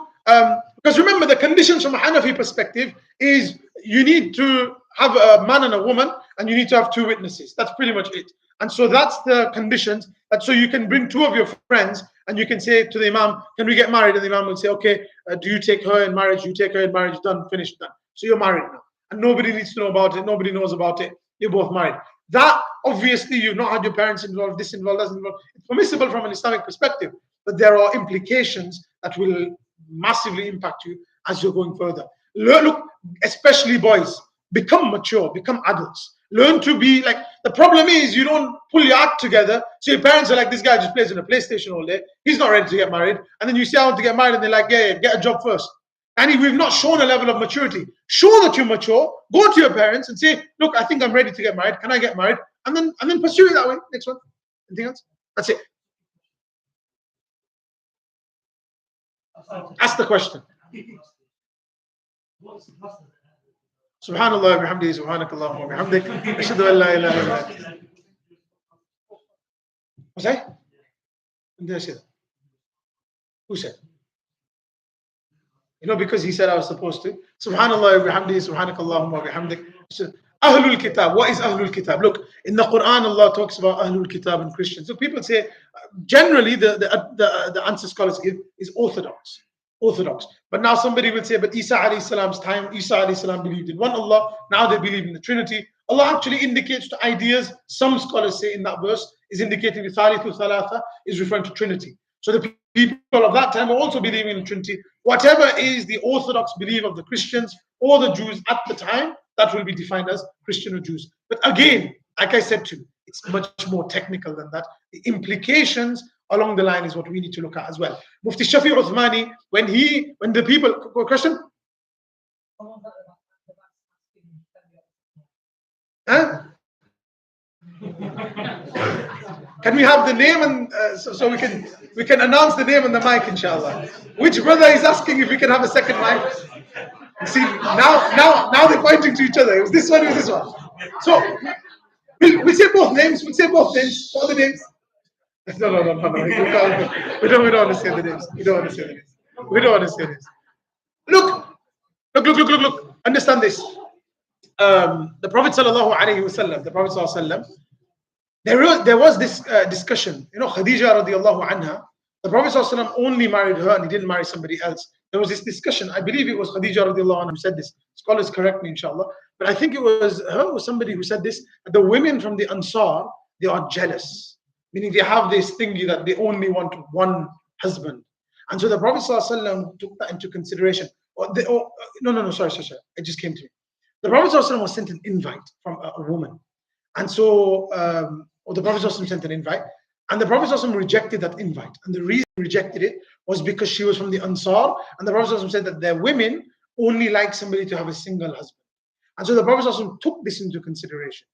because remember the conditions from a Hanafi perspective is you need to have a man and a woman and you need to have 2 witnesses. That's pretty much it. And so that's the conditions. And so you can bring 2 of your friends and you can say to the imam, can we get married? And the imam will say, okay, do you take her in marriage? You take her in marriage, done, finished, done. So you're married now. And nobody needs to know about it. Nobody knows about it. You're both married. That obviously you've not had your parents involved, this involved, that involved. It's permissible from an Islamic perspective, but there are implications that will massively impact you as you're going further. Look, especially boys, become mature, become adults. Learn to be like, the problem is you don't pull your act together. So your parents are like, this guy just plays on a PlayStation all day. He's not ready to get married. And then you say, I want to get married. And they're like, yeah, get a job first. And we've not shown a level of maturity. Show that you're mature. Go to your parents and say, look, I think I'm ready to get married. Can I get married? And then pursue it that way. Next one. Anything else? That's it. Ask the question. Subhanallah wa bihamdihi, subhanakallah wa bihamdik. Ashhadu an la ilaha illa anta. What's that? When did I say that? Who said? You know, because he said I was supposed to. Subhanallah wa bihamdihi, subhanakallah wa bihamdik. Ahlul Kitab. What is Ahlul Kitab? Look, in the Quran, Allah talks about Ahlul Kitab and Christians. So people say, generally, the answer scholars give is Orthodox. Orthodox. But now somebody will say, but Isa alayhi salam's time, Isa alayhi salam believed in one Allah. Now they believe in the Trinity. Allah actually indicates to ideas, some scholars say in that verse, is indicating the Thalithu Thalatha is referring to Trinity. So the people of that time are also believing in Trinity. Whatever is the Orthodox belief of the Christians or the Jews at the time, that will be defined as Christian or Jews. But again, like I said to you, it's much more technical than that. The implications along the line is what we need to look at as well. Mufti Shafi Uthmani, when the people, question? Huh? Can we have the name and so we can announce the name on the mic, inshallah. Which brother is asking if we can have a second mic? See, now they're pointing to each other. It was this one, it was this one. So we'll say both names. We'll say both names. All the names. No. We don't want to say the names. We don't want to say the names. We don't want to say this. Look. Understand this. The Prophet sallallahu alaihi wasallam. The Prophet sallallahu alaihi wasallam. There was this discussion. You know, Khadija radiallahu anha. The Prophet sallallahu alaihi wasallam only married her, and he didn't marry somebody else. There was this discussion. I believe it was Khadija radiallahu anha who said this. Scholars correct me, inshallah. But I think it was her or somebody who said this. The women from the Ansar, they are jealous. Meaning they have this thingy that they only want one husband. And so the Prophet ﷺ took that into consideration. No, sorry. It just came to me. The Prophet ﷺ was sent an invite from a woman. And so, or the Prophet ﷺ sent an invite, and the Prophet ﷺ rejected that invite. And the reason he rejected it was because she was from the Ansar, and the Prophet ﷺ said that their women only like somebody to have a single husband. And so the Prophet ﷺ took this into consideration.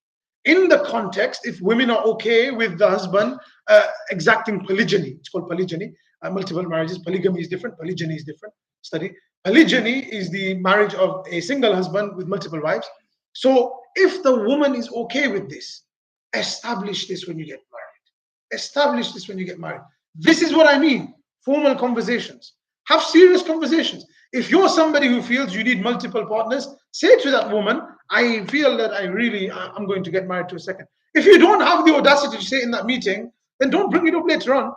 In the context, if women are okay with the husband exacting polygyny, it's called polygyny, multiple marriages. Polygamy is different, polygyny is different. Study. Polygyny is the marriage of a single husband with multiple wives. So if the woman is okay with this, establish this when you get married. Establish this when you get married. This is what I mean. Formal conversations. Have serious conversations. If you're somebody who feels you need multiple partners, say to that woman, I feel that I'm going to get married to a second. If you don't have the audacity to say in that meeting, then don't bring it up later on.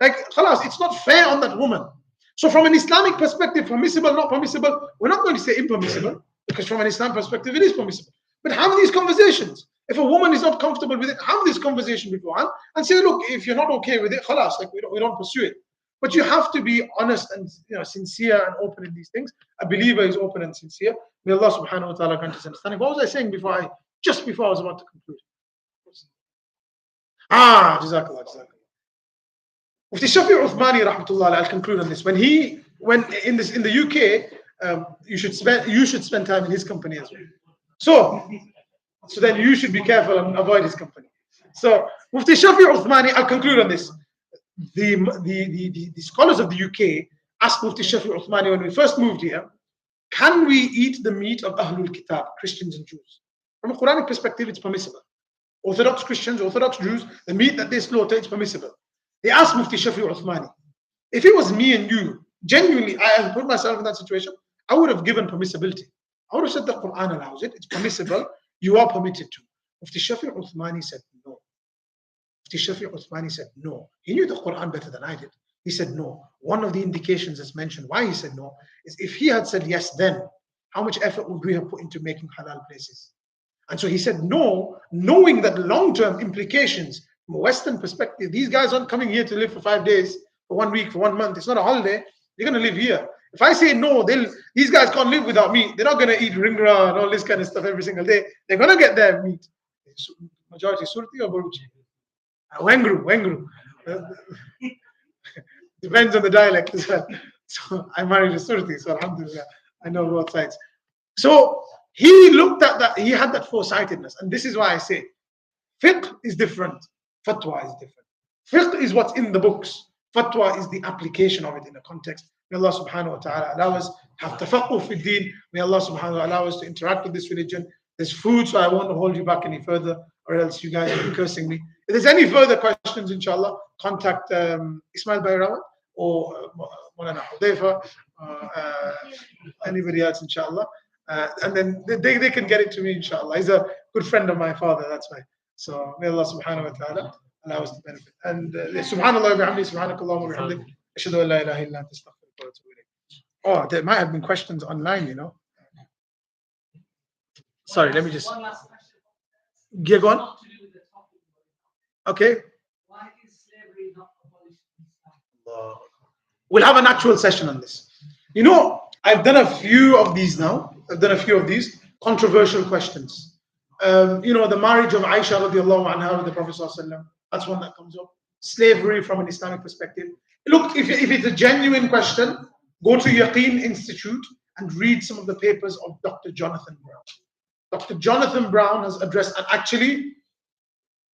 Like, khalas, it's not fair on that woman. So from an Islamic perspective, permissible, not permissible, we're not going to say impermissible, because from an Islam perspective, it is permissible. But have these conversations. If a woman is not comfortable with it, have this conversation beforehand and say, look, if you're not okay with it, khalas, like we don't pursue it. But you have to be honest and sincere and open in these things. A believer is open and sincere. May Allah subhanahu wa ta'ala grant us understanding. What was I saying just before I was about to conclude? Jazakallah. Mufti Shafi Uthmani rahmatullah, I'll conclude on this. When in the UK, you should spend time in his company as well. So then you should be careful and avoid his company. So Mufti Shafi Uthmani, I'll conclude on this. The scholars of the UK asked Mufti Shafi Uthmani when we first moved here, can we eat the meat of Ahlul Kitab, Christians and Jews? From a Quranic perspective, it's permissible. Orthodox Christians, Orthodox Jews, the meat that they slaughter, it's permissible. They asked Mufti Shafi Uthmani, if it was me and you, genuinely, I put myself in that situation, I would have given permissibility. I would have said the Quran allows it, it's permissible, you are permitted to. Mufti Shafi Uthmani said no. Mufti Shafi Uthmani said no. He knew the Quran better than I did. He said no. One of the indications that's mentioned why he said no is if he had said yes then, how much effort would we have put into making halal places? And so he said no, knowing that long-term implications from a Western perspective, these guys aren't coming here to live for 5 days, for 1 week, for 1 month. It's not a holiday. They're going to live here. If I say no, these guys can't live without me. They're not going to eat ringra and all this kind of stuff every single day. They're going to get their meat. Majority Surti or Baruchi? Wengru. Depends on the dialect as well. So I married a Surti, so alhamdulillah, I know both sides. So he looked at that, he had that foresightedness. And this is why I say, fiqh is different, fatwa is different. Fiqh is what's in the books. Fatwa is the application of it in the context. May Allah subhanahu wa ta'ala allow us have tafaqquh fi deen. May Allah subhanahu wa ta'ala allow us to interact with this religion. There's food, so I won't hold you back any further, or else you guys will be cursing me. If there's any further questions, inshallah, contact Ismail Bayrawan or Maulana Hudayfa, anybody else, inshallah. And then they can get it to me, inshallah. He's a good friend of my father, that's why. So may Allah subhanahu wa ta'ala allow us to benefit. And subhanallah wa bihamdi, subhanakallah wa bihamdi, ashhadu an la ilaha illa anta astaghfiruka wa atubu ilayk. Oh, there might have been questions online, Sorry, let me just. One last question. Yeah, go on. Not to do with the topic. Okay. Why is slavery not abolished in Islam? We'll have an actual session on this. I've done a few of these now. I've done a few of these controversial questions. The marriage of Aisha radiallahu anha with the Prophet sallallahu alaihi wasallam. That's one that comes up. Slavery from an Islamic perspective. Look, if it's a genuine question, go to Yaqeen Institute and read some of the papers of Dr. Jonathan Brown. Dr. Jonathan Brown has addressed, and actually,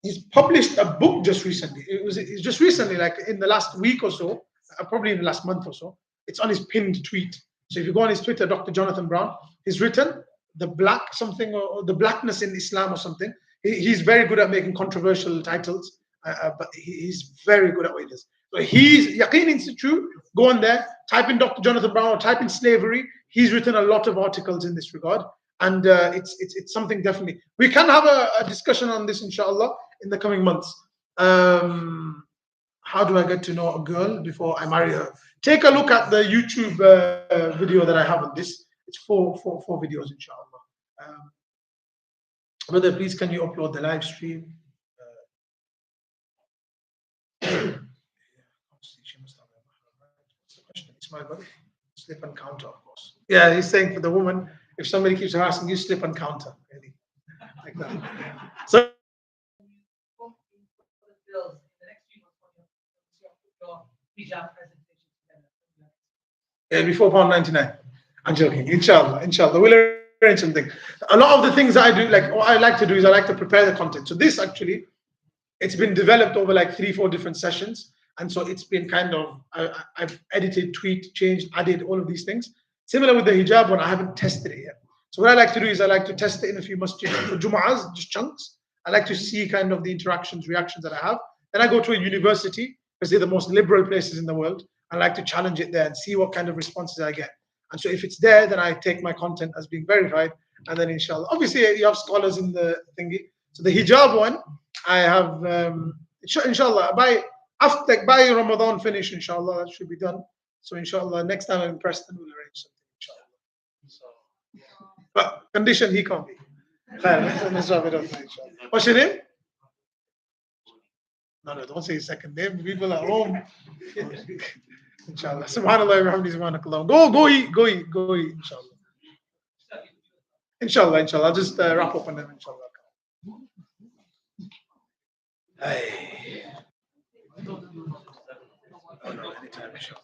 he's published a book just recently. It's just recently, like in the last week or so, probably in the last month or so. It's on his pinned tweet. So if you go on his Twitter, Dr. Jonathan Brown, he's written the black something or the blackness in Islam or something. He's very good at making controversial titles, but he's very good at what he does. So he's Yaqeen Institute. Go on there, type in Dr. Jonathan Brown or type in slavery. He's written a lot of articles in this regard. And it's something definitely. We can have a discussion on this, inshallah, in the coming months. How do I get to know a girl before I marry her? Take a look at the YouTube video that I have on this. It's four videos, inshallah. Brother, please can you upload the live stream? She must have a question. It's my brother. Slip and counter, of course. Yeah, he's saying for the woman, if somebody keeps harassing you, slip and counter. Really. Like that. So Bills in the next few months, your hijab presentation together. it'll be £4.99. I'm joking. Inshallah, inshallah. We'll arrange something. A lot of the things I do, like what I like to do is I like to prepare the content. So this actually, it's been developed over like 3-4 different sessions. And so it's been kind of, I've edited, tweaked, changed, added all of these things. Similar with the hijab one, I haven't tested it yet. So what I like to do is I like to test it in a few masjids for Jum'ahs, just chunks. I like to see kind of the interactions, reactions that I have. Then I go to a university, because they're the most liberal places in the world. I like to challenge it there and see what kind of responses I get. And so if it's there, then I take my content as being verified. And then inshallah, obviously you have scholars in the thingy. So the hijab one, I have, inshallah, by Ramadan finish, inshallah, that should be done. So inshallah, next time I'm in Preston, we'll arrange something, inshallah. So, but condition he can't be. Let's wrap it up, inshallah. What's your name? No, don't say his second name. People at home. Inshallah. Subhanallah wa bihamdihi, subhanakallah. Go eat, inshallah. Inshallah. I'll just wrap up on them, inshallah. Hey. Oh, no, anytime, inshallah.